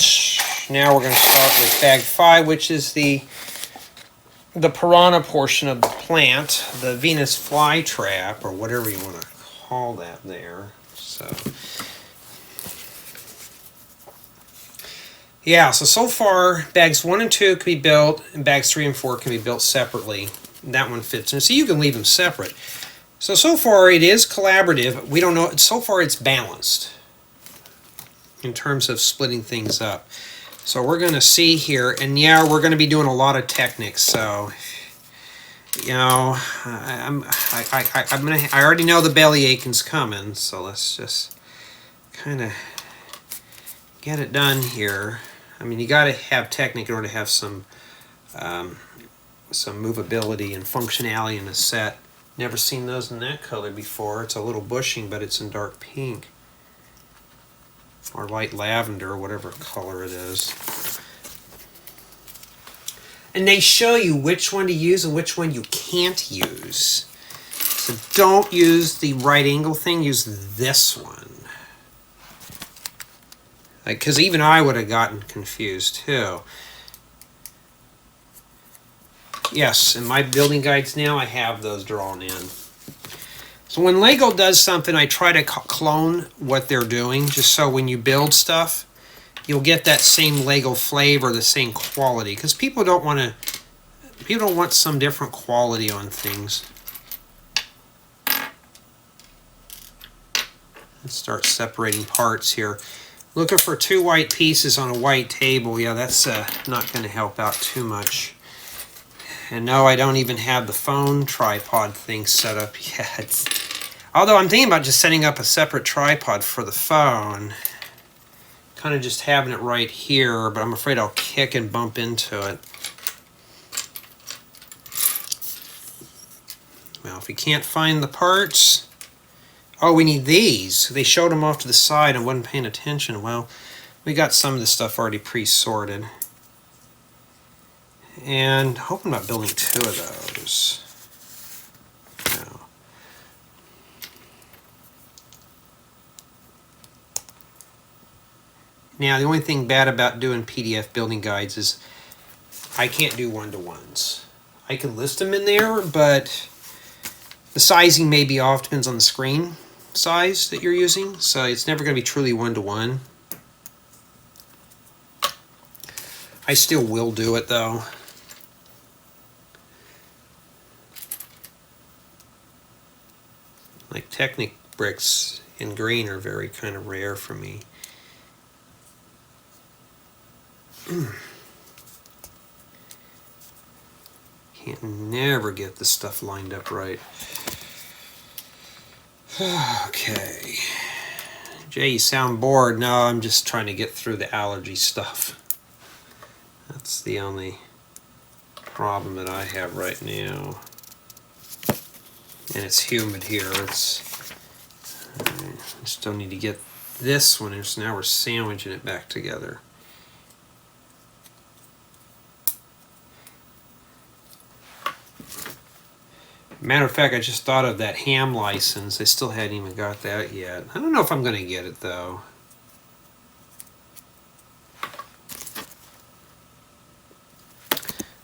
now we're going to start with bag 5, which is the piranha portion of the plant, the Venus flytrap, or whatever you want to call that there. So, yeah, so far, bags 1 and 2 can be built, and bags 3 and 4 can be built separately. That one fits in. So you can leave them separate. So far it is collaborative. We don't know. So far it's balanced in terms of splitting things up. So we're going to see here, and yeah, we're going to be doing a lot of techniques. So, you know, I already know the belly aching's coming. So let's just kind of get it done here. I mean, you got to have technique in order to have some movability and functionality in a set. Never seen those in that color before. It's a little bushing, but it's in dark pink. Or light lavender, or whatever color it is. And they show you which one to use and which one you can't use. So don't use the right angle thing, use this one. Because even I would have gotten confused too. Yes, in my building guides now, I have those drawn in. So when Lego does something, I try to clone what they're doing, just so when you build stuff, you'll get that same Lego flavor, the same quality. Because people don't want some different quality on things. Let's start separating parts here. Looking for 2 white pieces on a white table. Yeah, that's not going to help out too much. And no, I don't even have the phone tripod thing set up yet. Although I'm thinking about just setting up a separate tripod for the phone. Kind of just having it right here, but I'm afraid I'll kick and bump into it. Well, if we can't find the parts... Oh, we need these. They showed them off to the side and wasn't paying attention. Well, we got some of this stuff already pre-sorted. And I hope I'm not building 2 of those. No. Now, the only thing bad about doing PDF building guides is I can't do one-to-ones. I can list them in there, but the sizing may be off, depends on the screen size that you're using, so it's never going to be truly one-to-one. I still will do it, though. Like Technic bricks in green are very kind of rare for me. Can't never get this stuff lined up right. Okay. Jay, you sound bored. No, I'm just trying to get through the allergy stuff. That's the only problem that I have right now. And it's humid here. I still need to get this one, so now we're sandwiching it back together. Matter of fact, I just thought of that ham license. I still hadn't even got that yet. I don't know if I'm going to get it though.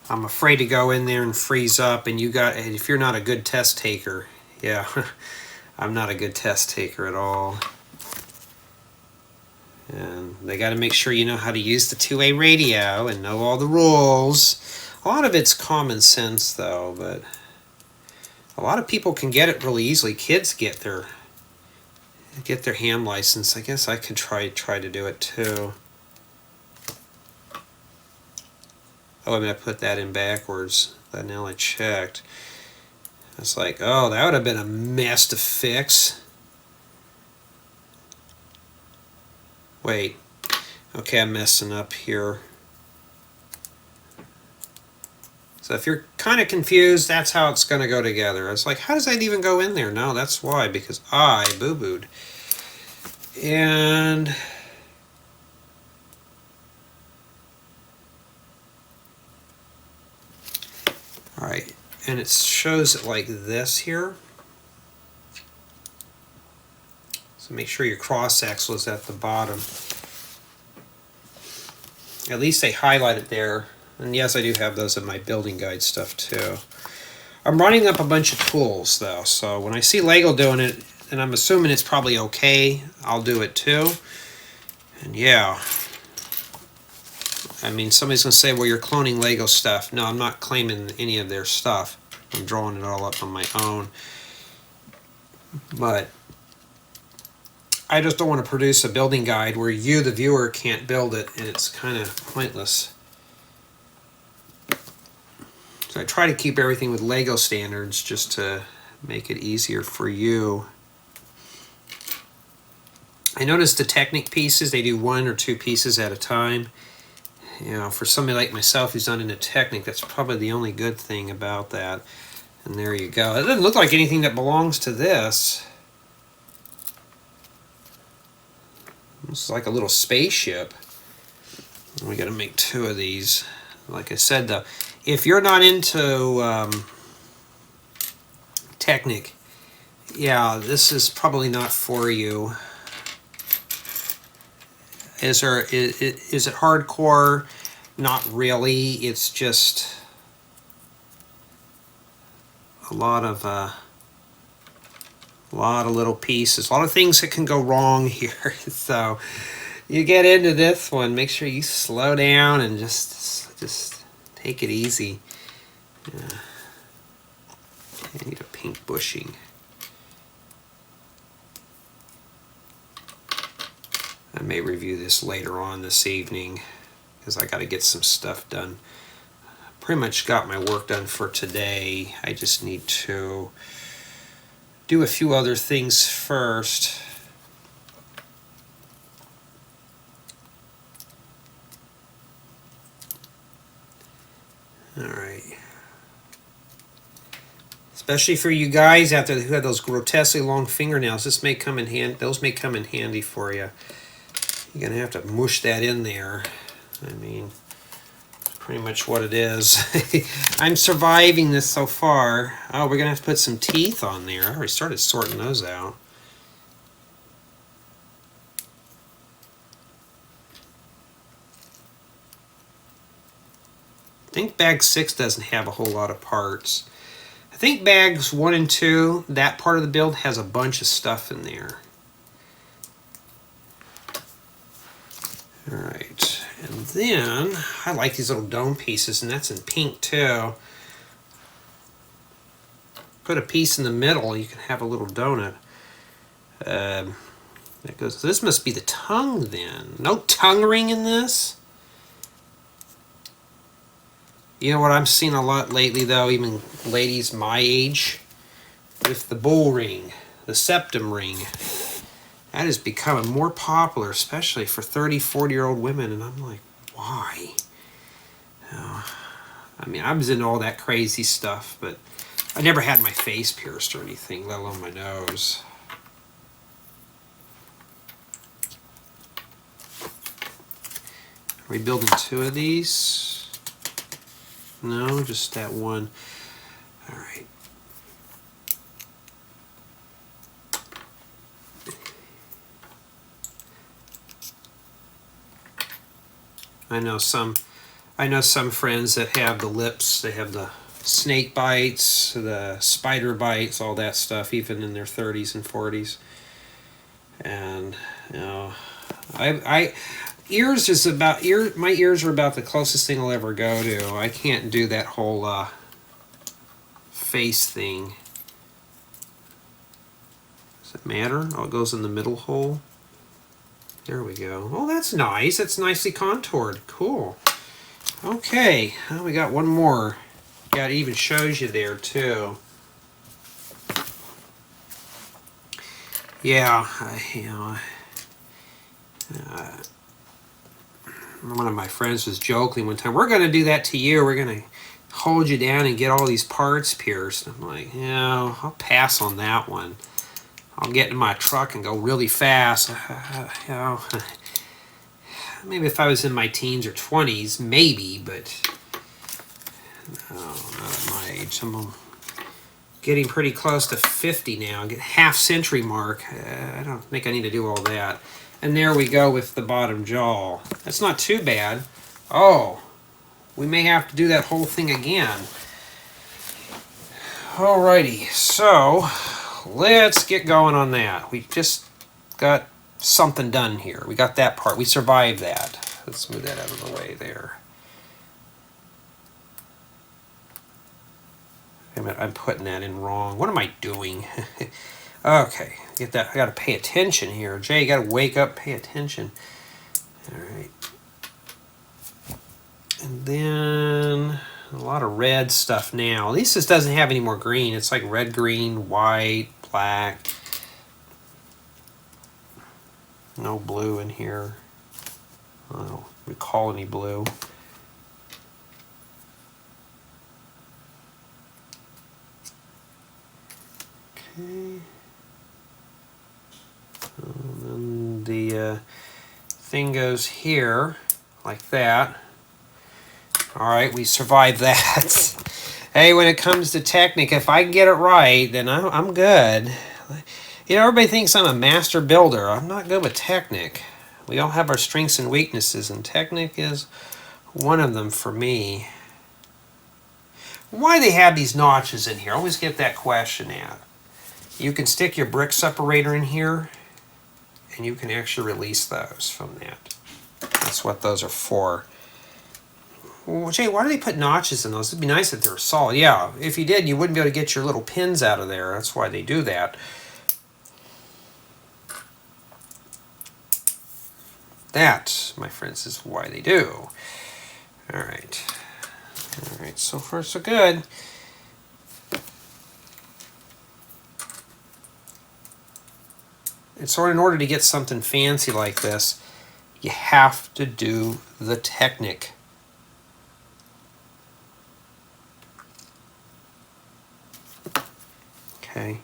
I'm afraid to go in there and freeze up, and if you're not a good test taker, yeah, I'm not a good test taker at all. And they got to make sure you know how to use the two-way radio and know all the rules. A lot of it's common sense though, but a lot of people can get it really easily. Kids get their ham license. I guess I could try to do it too. Oh, I mean, I put that in backwards. But now I checked. It's like, oh, that would have been a mess to fix. Wait. Okay, I'm messing up here. So if you're kind of confused, that's how it's going to go together. It's like, how does that even go in there? No, that's why, because I boo-booed. And all right, and it shows it like this here. So make sure your cross axle is at the bottom. At least they highlight it there. And yes, I do have those in my building guide stuff too. I'm running up a bunch of tools though, so when I see Lego doing it, and I'm assuming it's probably okay, I'll do it too. And yeah, I mean, somebody's going to say, well, you're cloning Lego stuff. No, I'm not claiming any of their stuff. I'm drawing it all up on my own. But I just don't want to produce a building guide where you, the viewer, can't build it, and it's kind of pointless. So I try to keep everything with Lego standards just to make it easier for you. I noticed the Technic pieces, they do 1 or 2 pieces at a time. You know, for somebody like myself who's not into Technic, that's probably the only good thing about that. And there you go. It doesn't look like anything that belongs to this. It's like a little spaceship. We got to make 2 of these. Like I said, though, if you're not into Technic, yeah, this is probably not for you. Is it hardcore? Not really. It's just a lot of little pieces, a lot of things that can go wrong here. So you get into this one, make sure you slow down and just take it easy. I need a pink bushing. I may review this later on this evening because I got to get some stuff done. Pretty much got my work done for today. I just need to do a few other things first. All right. Especially for you guys out there who have those grotesquely long fingernails, this may come in hand. Those may come in handy for you. You're gonna have to mush that in there. I mean, it's pretty much what it is. I'm surviving this so far. Oh, we're gonna have to put some teeth on there. I already started sorting those out. I think bag 6 doesn't have a whole lot of parts. I think bags 1 and 2, that part of the build has a bunch of stuff in there. Alright, and then I like these little dome pieces, and that's in pink too. Put a piece in the middle, you can have a little donut. That goes. So this must be the tongue then. No tongue ring in this? You know what I'm seeing a lot lately though, even ladies my age, with the bull ring, the septum ring. That is becoming more popular, especially for 30, 40-year-old women, and I'm like, why? I mean, I was into all that crazy stuff, but I never had my face pierced or anything, let alone my nose. Are we building 2 of these? No, just that one. All right. I know some friends that have the lips, they have the snake bites, the spider bites, all that stuff, even in their 30s and 40s. And you know, ears is about my ears are about the closest thing I'll ever go to. I can't do that whole face thing. Does it matter? Oh, it goes in the middle hole. There we go. Oh, that's nice. It's nicely contoured. Cool. Okay, well, we got one more. Yeah, it even shows you there too. Yeah, one of my friends was joking one time, we're going to do that to you. We're going to hold you down and get all these parts pierced. I'm like, yeah, I'll pass on that one. I'll get in my truck and go really fast. You know, maybe if I was in my teens or 20s, maybe, but no, not at my age. I'm getting pretty close to 50 now. Get half-century mark. I don't think I need to do all that. And there we go with the bottom jaw. That's not too bad. Oh, we may have to do that whole thing again. Alrighty, so let's get going on that. We just got something done here. We got that part. We survived that. Let's move that out of the way there. Wait a minute, I'm putting that in wrong. What am I doing? Okay, get that. I got to pay attention here. Jay, you got to wake up, pay attention. All right. And then a lot of red stuff now. At least this doesn't have any more green. It's like red, green, white, black. No blue in here. I don't recall any blue. Okay. And then the thing goes here like that. All right, we survived that. Hey, when it comes to technique, if I can get it right, then I'm good. You know, everybody thinks I'm a master builder. I'm not good with technique. We all have our strengths and weaknesses, and technique is one of them for me. Why they have these notches in here? I always get that question out. You can stick your brick separator in here, and you can actually release those from that. That's what those are for. Well, Jay, why do they put notches in those? It'd be nice if they were solid. Yeah, if you did, you wouldn't be able to get your little pins out of there. That's why they do that. That, my friends, is why they do. All right. All right, so far so good. And so in order to get something fancy like this, you have to do the technique. Okay.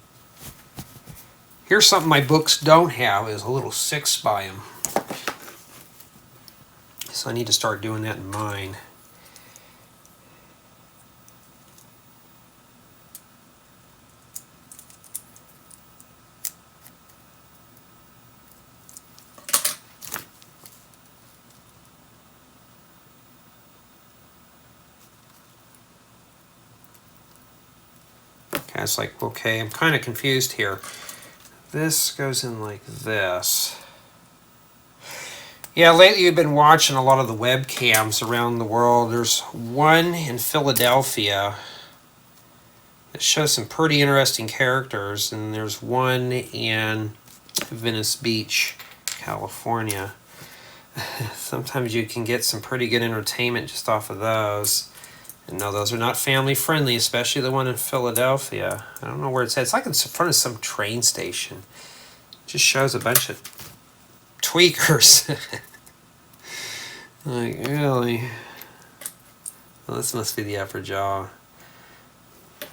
Here's something my books don't have, is a little 6 by 'em. So I need to start doing that in mine. Okay, it's like, okay, I'm kind of confused here. This goes in like this. Yeah, lately you've been watching a lot of the webcams around the world. There's one in Philadelphia that shows some pretty interesting characters, and there's one in Venice Beach, California. Sometimes you can get some pretty good entertainment just off of those. And no, those are not family friendly, especially the one in Philadelphia. I don't know where it's at. It's like in front of some train station. It just shows a bunch of tweakers. Like, really? Well, this must be the upper jaw.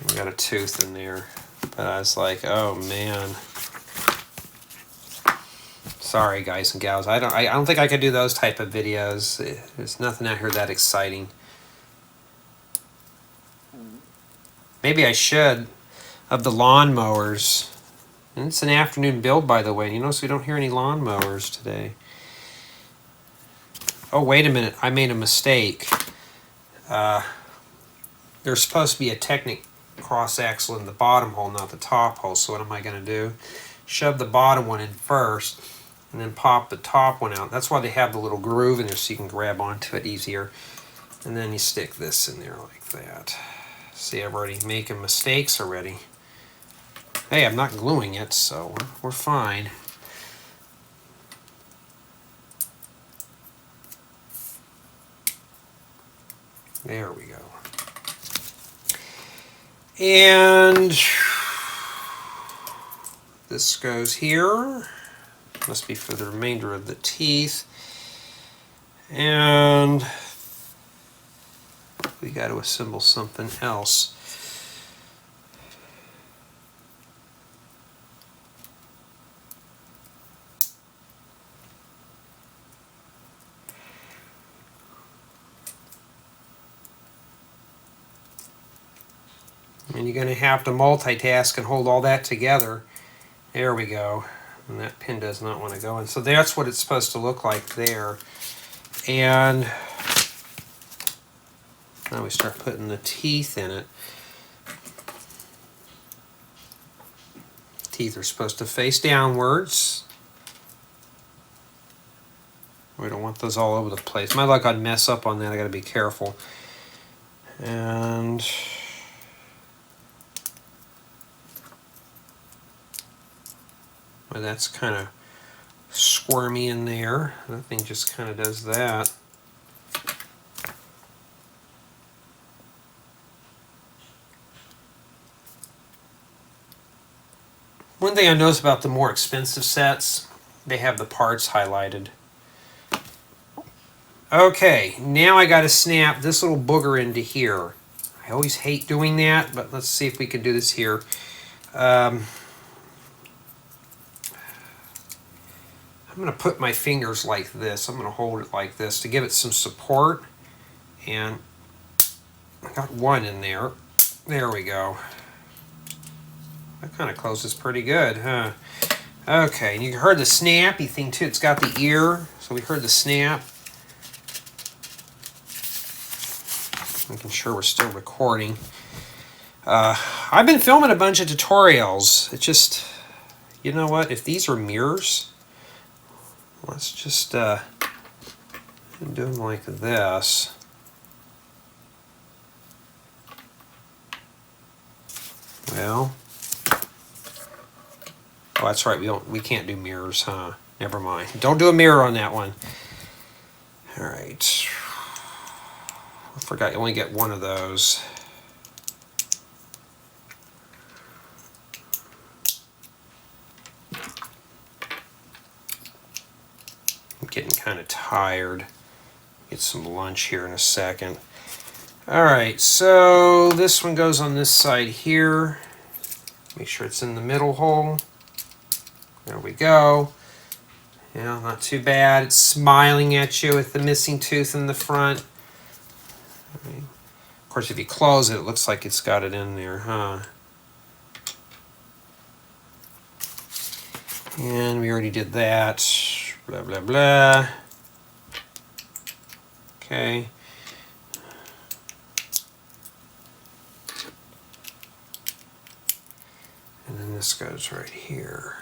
We got a tooth in there. But I was like, oh man. Sorry guys and gals. I don't think I could do those type of videos. There's nothing out here that exciting. Maybe I should, of the lawn mowers. And it's an afternoon build, by the way. You notice we don't hear any lawn mowers today. Oh, wait a minute. I made a mistake. There's supposed to be a Technic cross axle in the bottom hole, not the top hole. So what am I going to do? Shove the bottom one in first, and then pop the top one out. That's why they have the little groove in there, so you can grab onto it easier. And then you stick this in there like that. See, I'm already making mistakes already. Hey, I'm not gluing it, so we're fine. There we go. And this goes here. Must be for the remainder of the teeth. And we got to assemble something else. And you're going to have to multitask and hold all that together. There we go. And that pin does not want to go in. So that's what it's supposed to look like there. And now we start putting the teeth in it. Teeth are supposed to face downwards. We don't want those all over the place. My luck, I'd mess up on that. I got to be careful. And well, that's kind of squirmy in there. That thing just kind of does that. One thing I noticed about the more expensive sets, they have the parts highlighted. Okay, now I got to snap this little booger into here. I always hate doing that, but let's see if we can do this here. I'm going to put my fingers like this. I'm going to hold it like this to give it some support. And I got one in there. There we go. That kind of closes pretty good, huh? Okay, and you heard the snappy thing too. It's got the ear, so we heard the snap. Making sure we're still recording. I've been filming a bunch of tutorials. It's just, you know what? If these are mirrors, let's just do them like this. Well, oh, that's right. We can't do mirrors, huh? Never mind. Don't do a mirror on that one. All right. I forgot you only get one of those. I'm getting kind of tired. Get some lunch here in a second. All right, so this one goes on this side here. Make sure it's in the middle hole. There we go. Yeah, not too bad. It's smiling at you with the missing tooth in the front. Of course, if you close it, it looks like it's got it in there, huh? And we already did that. Blah, blah, blah. Okay. And then this goes right here.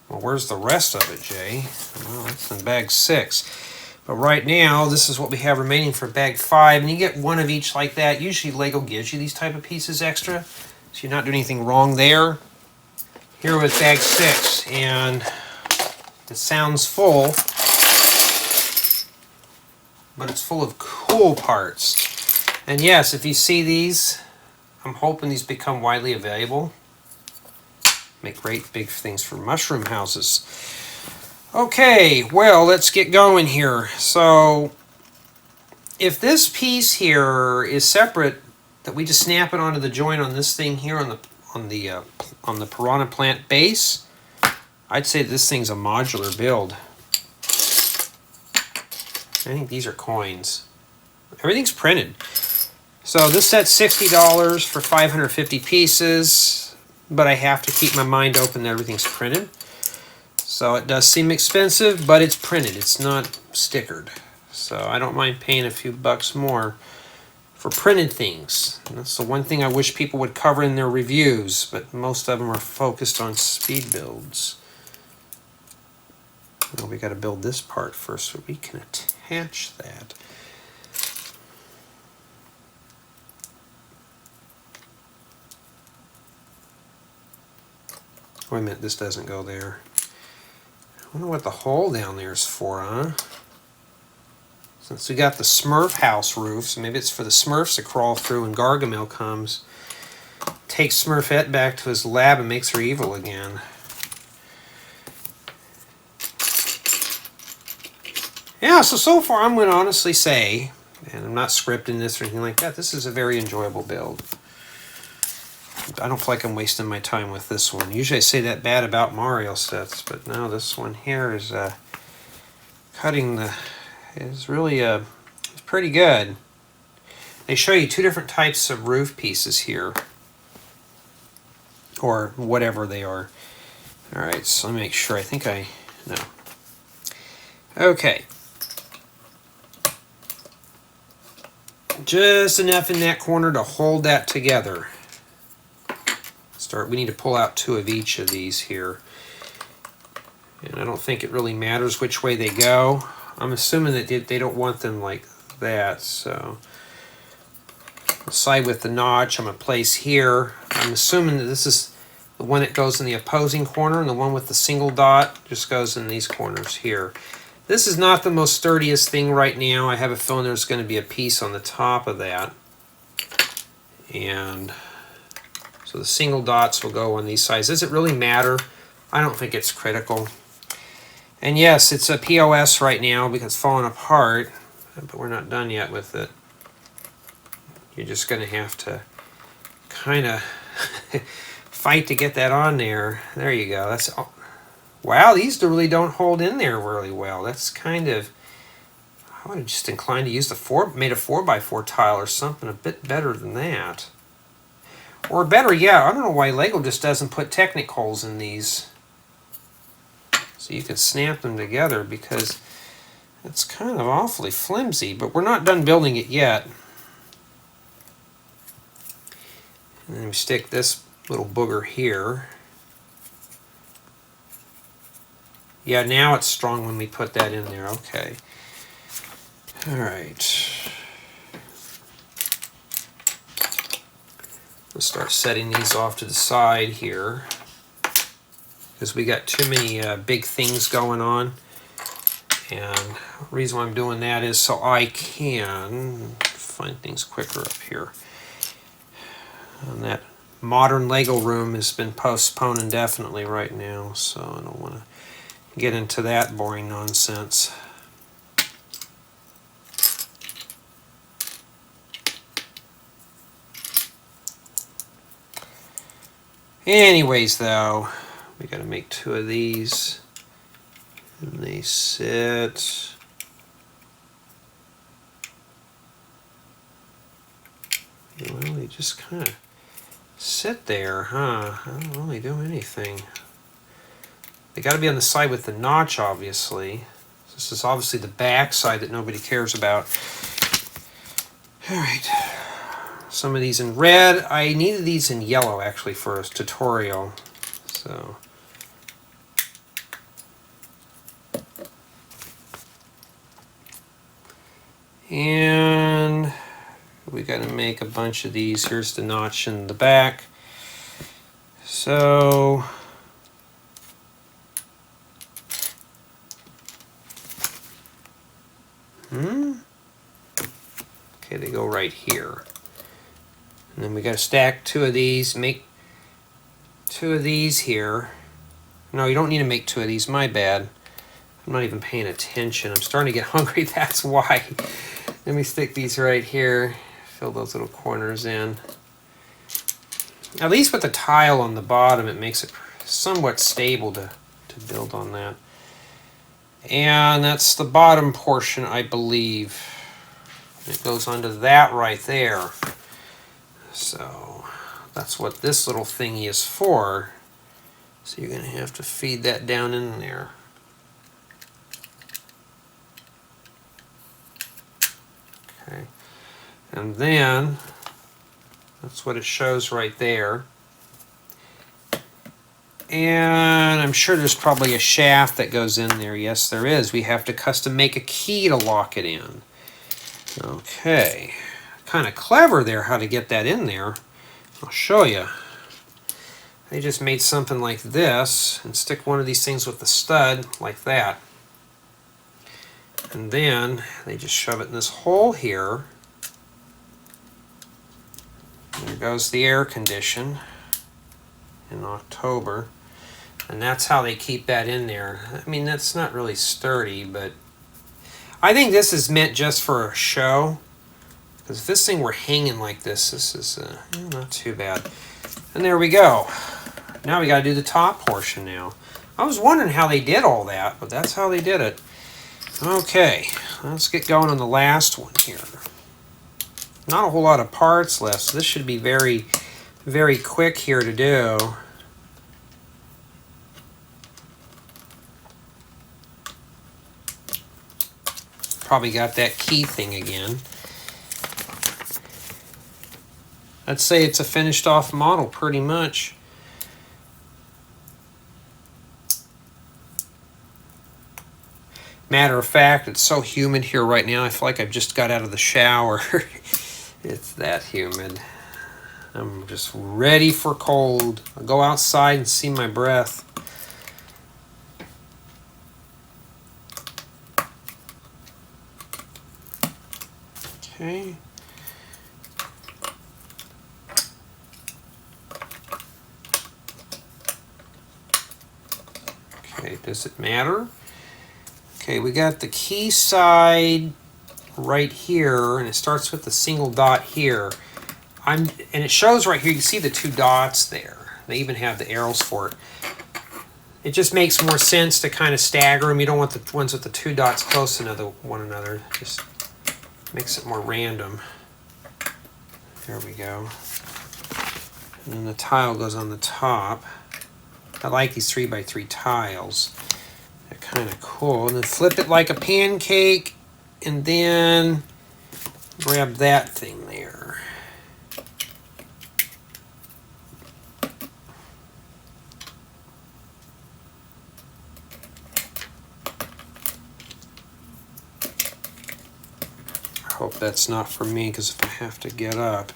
Well, where's the rest of it, Jay? Well, it's in bag 6. But right now, this is what we have remaining for bag 5. And you get one of each like that. Usually Lego gives you these type of pieces extra, so you're not doing anything wrong there. Here with bag 6, and it sounds full, but it's full of cool parts. And yes, if you see these, I'm hoping these become widely available. Make great big things for mushroom houses. Okay, well, let's get going here. So if this piece here is separate, that we just snap it onto the joint on this thing here on the Piranha Plant base, I'd say this thing's a modular build. I think these are coins. Everything's printed. So this set's $60 for 550 pieces, but I have to keep my mind open that everything's printed. So it does seem expensive, but it's printed. It's not stickered. So I don't mind paying a few bucks more for printed things. And that's the one thing I wish people would cover in their reviews, but most of them are focused on speed builds. Well, we got to build this part first so we can attach that. Wait a minute, this doesn't go there. I wonder what the hole down there is for, huh? Since we got the Smurf house roof, so maybe it's for the Smurfs to crawl through when Gargamel comes, takes Smurfette back to his lab and makes her evil again. Yeah, so far I'm going to honestly say, and I'm not scripting this or anything like that, this is a very enjoyable build. I don't feel like I'm wasting my time with this one. Usually I say that bad about Mario sets, but no, this one here is is really it's pretty good. They show you two different types of roof pieces here, or whatever they are. All right, so let me make sure. I think no. Okay. Just enough in that corner to hold that together. We need to pull out two of each of these here. And I don't think it really matters which way they go. I'm assuming that they don't want them like that, so the side with the notch I'm going to place here. I'm assuming that this is the one that goes in the opposing corner, and the one with the single dot just goes in these corners here. This is not the most sturdiest thing right now. I have a feeling there's going to be a piece on the top of that. And so the single dots will go on these sides. Does it really matter? I don't think it's critical. And yes, it's a POS right now because it's falling apart, but we're not done yet with it. You're just going to have to kind of fight to get that on there. There you go. That's wow, these really don't hold in there really well. That's kind of, I would have just inclined to use made a 4x4 tile or something a bit better than that. Or better, yeah, I don't know why Lego just doesn't put Technic holes in these. So you can snap them together, because it's kind of awfully flimsy, but we're not done building it yet. And then we stick this little booger here. Yeah, now it's strong when we put that in there, okay. All right. We'll start setting these off to the side here, because we got too many big things going on. And the reason why I'm doing that is so I can find things quicker up here. And that modern Lego room has been postponed indefinitely right now, so I don't want to get into that boring nonsense. Anyways, though, we got to make two of these, and they sit. Well, they just kind of sit there, huh? I don't really do anything. They got to be on the side with the notch, obviously. This is obviously the back side that nobody cares about. All right. Some of these in red. I needed these in yellow, actually, for a tutorial. So and we got to make a bunch of these. Here's the notch in the back. So okay, they go right here. And then we got to stack two of these, make two of these here. No, you don't need to make two of these, my bad. I'm not even paying attention. I'm starting to get hungry, that's why. Let me stick these right here. Fill those little corners in. At least with the tile on the bottom, it makes it somewhat stable to build on that. And that's the bottom portion, I believe. It goes onto that right there. So that's what this little thingy is for. So you're going to have to feed that down in there. Okay. And then that's what it shows right there. And I'm sure there's probably a shaft that goes in there. Yes, there is. We have to custom make a key to lock it in. Okay. Kind of clever there how to get that in there. I'll show you. They just made something like this and stick one of these things with the stud like that. And then they just shove it in this hole here. There goes the air condition in October. And that's how they keep that in there. I mean, that's not really sturdy, but I think this is meant just for a show. Because if this thing were hanging like this, this is not too bad. And there we go. Now we got to do the top portion now. I was wondering how they did all that, but that's how they did it. Okay, let's get going on the last one here. Not a whole lot of parts left, so this should be very, very quick here to do. Probably got that key thing again. I'd say it's a finished off model pretty much. Matter of fact, it's so humid here right now, I feel like I've just got out of the shower. It's that humid. I'm just ready for cold. I'll go outside and see my breath. Okay. Okay, does it matter? Okay, we got the key side right here, and it starts with the single dot here. And it shows right here, you see the two dots there. They even have the arrows for it. It just makes more sense to kind of stagger them. You don't want the ones with the two dots close to one another. Just makes it more random. There we go. And then the tile goes on the top. I like these 3x3 tiles. They're kind of cool. And then flip it like a pancake, and then grab that thing there. I hope that's not for me, because if I have to get up.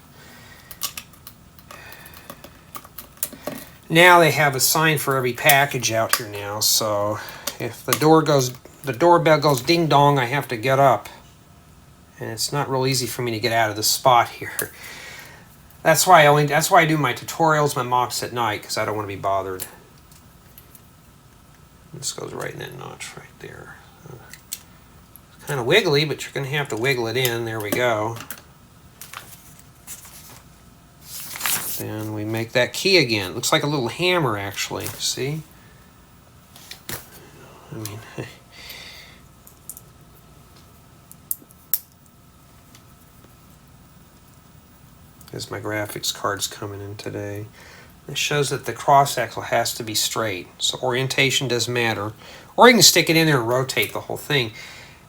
Now they have a sign for every package out here now, so if the doorbell goes ding dong, I have to get up. And it's not real easy for me to get out of the spot here. That's why I do my tutorials, my mocks at night, because I don't want to be bothered. This goes right in that notch right there. It's kind of wiggly, but you're going to have to wiggle it in. There we go. Then we make that key again. Looks like a little hammer, actually. See? I mean, there's my graphics cards coming in today. It shows that the cross axle has to be straight, so orientation does matter. Or you can stick it in there and rotate the whole thing.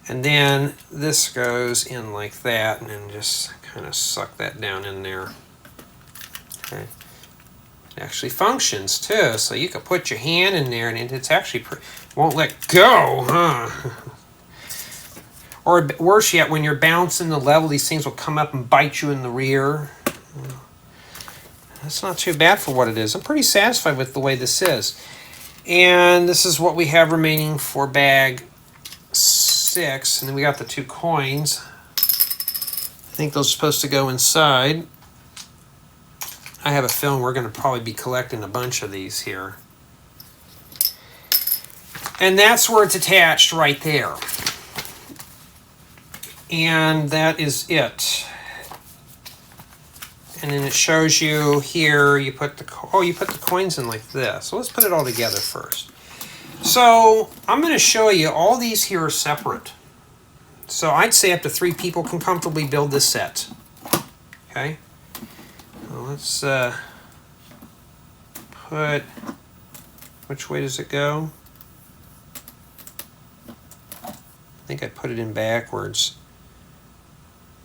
And then this goes in like that, and then just kind of suck that down in there. Okay. It actually functions too, so you can put your hand in there and it's actually won't let go, huh? Or worse yet, when you're bouncing the level, these things will come up and bite you in the rear. That's not too bad for what it is. I'm pretty satisfied with the way this is. And this is what we have remaining for bag 6. And then we got the 2 coins. I think those are supposed to go inside. I have a feeling we're going to probably be collecting a bunch of these here. And that's where it's attached right there. And that is it. And then it shows you here, you put the coins in like this. So let's put it all together first. So I'm going to show you all these here are separate. So I'd say up to 3 people can comfortably build this set. Okay. Well, let's put, which way does it go? I think I put it in backwards.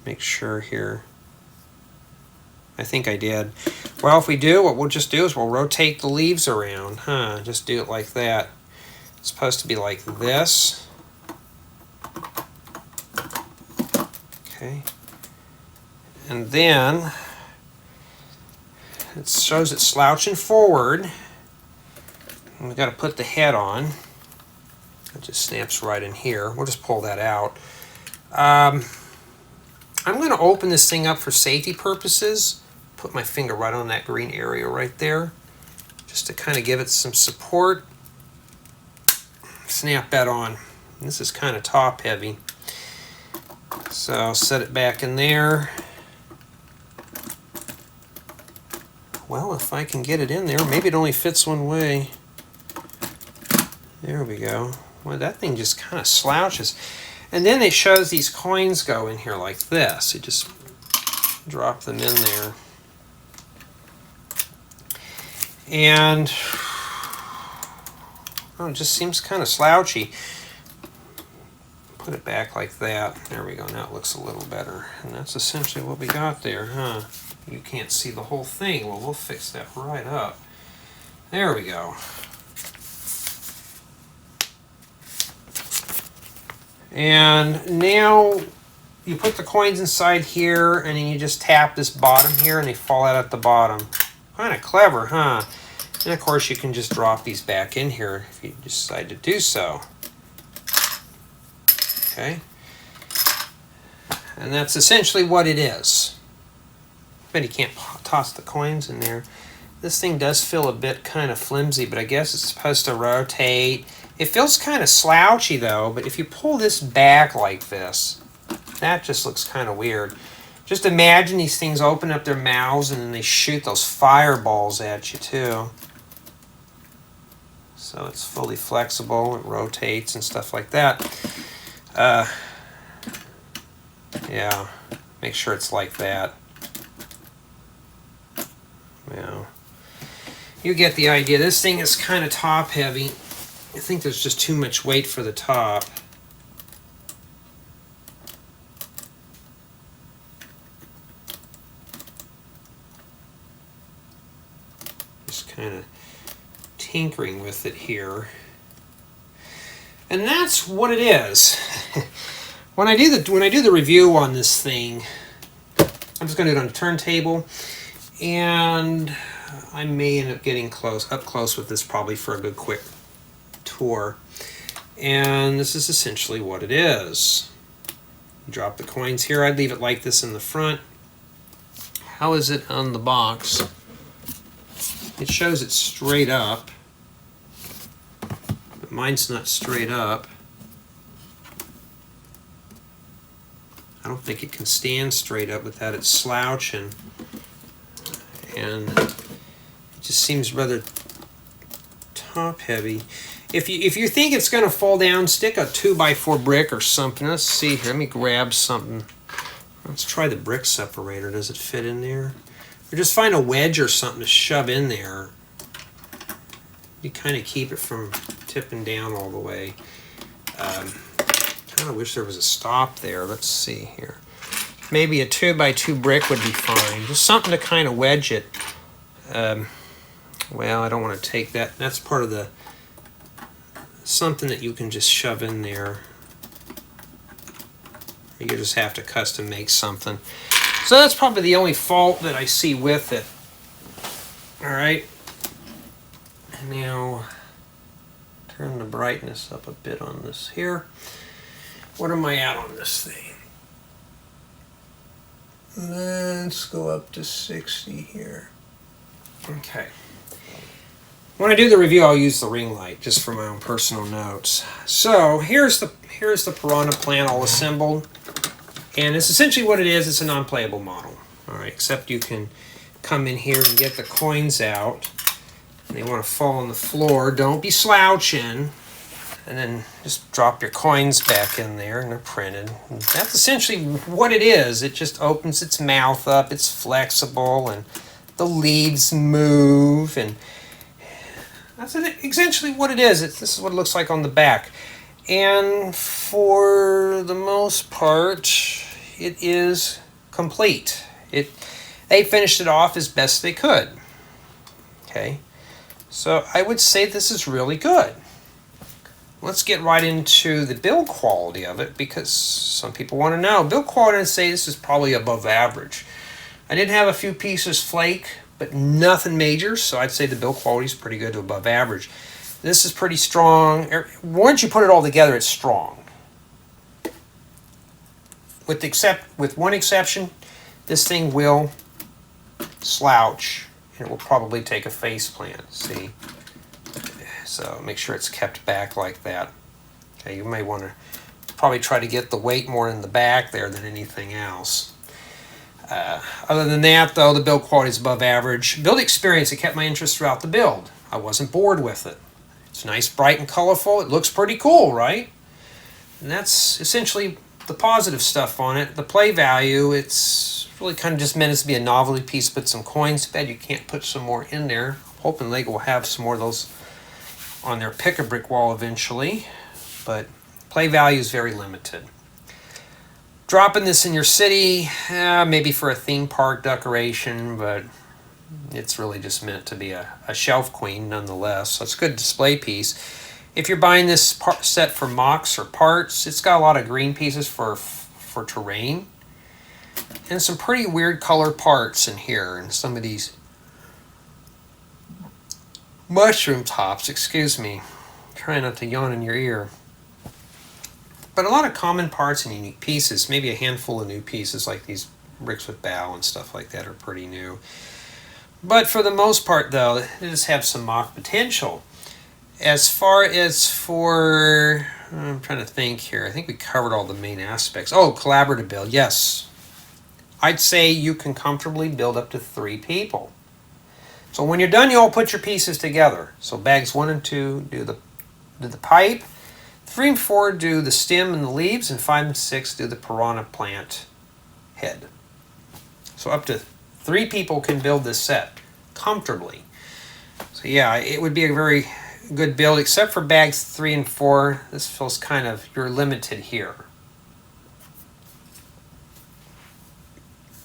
Make sure here. I think I did. Well, if we do, what we'll just do is we'll rotate the leaves around. Just do it like that. It's supposed to be like this. Okay. And then it shows it slouching forward. And we've got to put the head on. It just snaps right in here. We'll just pull that out. I'm going to open this thing up for safety purposes. Put my finger right on that green area right there, just to kind of give it some support. Snap that on. This is kind of top heavy. So I'll set it back in there. Well, if I can get it in there, maybe it only fits one way. There we go. Well, that thing just kind of slouches. And then it shows these coins go in here like this. You just drop them in there. And it just seems kind of slouchy. Put it back like that. There we go. Now it looks a little better. And that's essentially what we got there, huh? You can't see the whole thing. Well, we'll fix that right up. There we go. And now you put the coins inside here, and then you just tap this bottom here, and they fall out at the bottom. Kind of clever, huh? And of course, you can just drop these back in here if you decide to do so. Okay. And that's essentially what it is. But you can't toss the coins in there. This thing does feel a bit kind of flimsy, but I guess it's supposed to rotate. It feels kind of slouchy though, but if you pull this back like this, that just looks kind of weird. Just imagine these things open up their mouths and then they shoot those fireballs at you too. So it's fully flexible, it rotates and stuff like that. Yeah, make sure it's like that. Yeah. You get the idea. This thing is kind of top heavy. I think there's just too much weight for the top. Just kind of tinkering with it here. And that's what it is. When I do the review on this thing, I'm just going to do it on a turntable, and I may end up getting up close with this probably for a good quick tour. And this is essentially what it is. You drop the coins here. I'd leave it like this in the front. How is it on the box? It shows it straight up, but mine's not straight up. I don't think it can stand straight up without it slouching, and it just seems rather top heavy. If you think it's going to fall down, stick a 2x4 brick or something. Let's see here. Let me grab something. Let's try the brick separator. Does it fit in there? Or just find a wedge or something to shove in there. You kind of keep it from tipping down all the way. I wish there was a stop there. Let's see here. Maybe a 2x2 brick would be fine. Just something to kind of wedge it. Well, I don't want to take that. That's part of the something that you can just shove in there. You just have to custom make something. So that's probably the only fault that I see with it. All right. Now, turn the brightness up a bit on this here. What am I at on this thing? Let's go up to 60 here. Okay. When I do the review, I'll use the ring light just for my own personal notes. So here's the Piranha Plant all assembled. And it's essentially what it is. It's a non-playable model. All right, except you can come in here and get the coins out. And they want to fall on the floor. Don't be slouching. And then just drop your coins back in there and they're printed. And that's essentially what it is. It just opens its mouth up. It's flexible and the leaves move. And that's essentially what it is. This is what it looks like on the back. And for the most part, it is complete. They finished it off as best they could. Okay. So I would say this is really good. Let's get right into the build quality of it because some people want to know. Build quality, I'd say this is probably above average. I did have a few pieces flake, but nothing major, so I'd say the build quality is pretty good to above average. This is pretty strong. Once you put it all together, it's strong. With one exception, this thing will slouch. It will probably take a face plant, see? So make sure it's kept back like that. Okay, you may want to probably try to get the weight more in the back there than anything else. Other than that, though, the build quality is above average. Build experience, it kept my interest throughout the build. I wasn't bored with it. It's nice, bright, and colorful. It looks pretty cool, right? And that's essentially the positive stuff on it. The play value, it's really kind of just meant to be a novelty piece, put some coins. Too bad you can't put some more in there. I'm hoping Lego will have some more of those on their pick-a-brick wall eventually, but play value is very limited. Dropping this in your city, maybe for a theme park decoration, but it's really just meant to be a shelf queen nonetheless. So it's a good display piece. If you're buying this set for mocks or parts, it's got a lot of green pieces for terrain. And some pretty weird color parts in here. And some of these mushroom tops, excuse me. Try not to yawn in your ear. But a lot of common parts and unique pieces. Maybe a handful of new pieces like these bricks with bow and stuff like that are pretty new. But for the most part, though, it does have some mock potential. As far as for, I'm trying to think here. I think we covered all the main aspects. Oh, collaborative build, yes. I'd say you can comfortably build up to 3 people. So when you're done, you all put your pieces together. So bags 1 and 2 do the pipe. 3 and 4 do the stem and the leaves, and 5 and 6 do the piranha plant head. So up to 3 people can build this set comfortably. So yeah, it would be a very good build, except for bags 3 and 4. This feels kind of, you're limited here.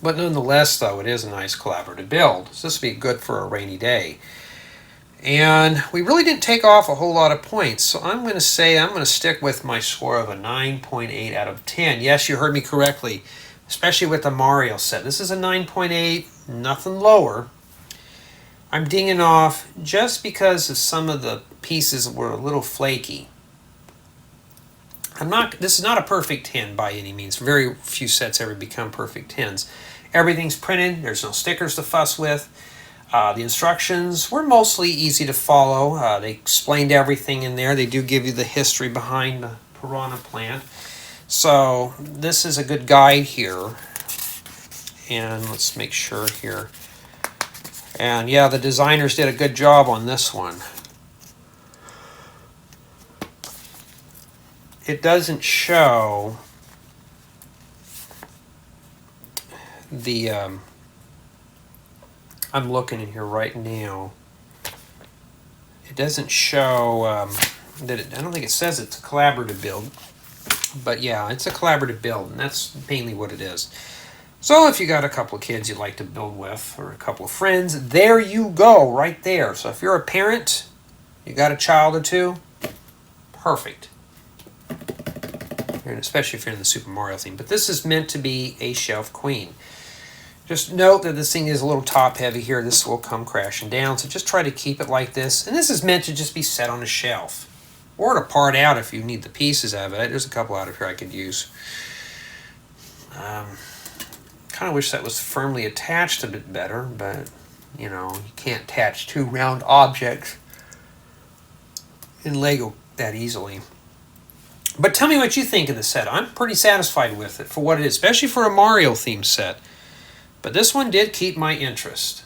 But nonetheless, though, it is a nice collaborative build. So this would be good for a rainy day. And we really didn't take off a whole lot of points. So I'm going to say I'm going to stick with my score of a 9.8 out of 10. Yes, you heard me correctly, especially with the Mario set. This is a 9.8, nothing lower. I'm dinging off just because of some of the pieces were a little flaky. This is not a perfect 10 by any means. Very few sets ever become perfect 10s. Everything's printed. There's no stickers to fuss with. The instructions were mostly easy to follow. They explained everything in there. They do give you the history behind the piranha plant. So this is a good guide here. And let's make sure here. And yeah, the designers did a good job on this one. It doesn't show the, I'm looking in here right now. It doesn't show that I don't think it says it's a collaborative build. But yeah, it's a collaborative build, and that's mainly what it is. So if you got a couple of kids you'd like to build with, or a couple of friends, there you go, right there. So if you're a parent, you got a child or two, perfect. And especially if you're in the Super Mario theme. But this is meant to be a shelf queen. Just note that this thing is a little top heavy here. This will come crashing down, so just try to keep it like this. And this is meant to just be set on a shelf. Or to part out if you need the pieces of it. There's a couple out of here I could use. Kind of wish that was firmly attached a bit better, but you know, you can't attach 2 round objects in Lego that easily. But tell me what you think of the set. I'm pretty satisfied with it for what it is, especially for a Mario themed set. But this one did keep my interest.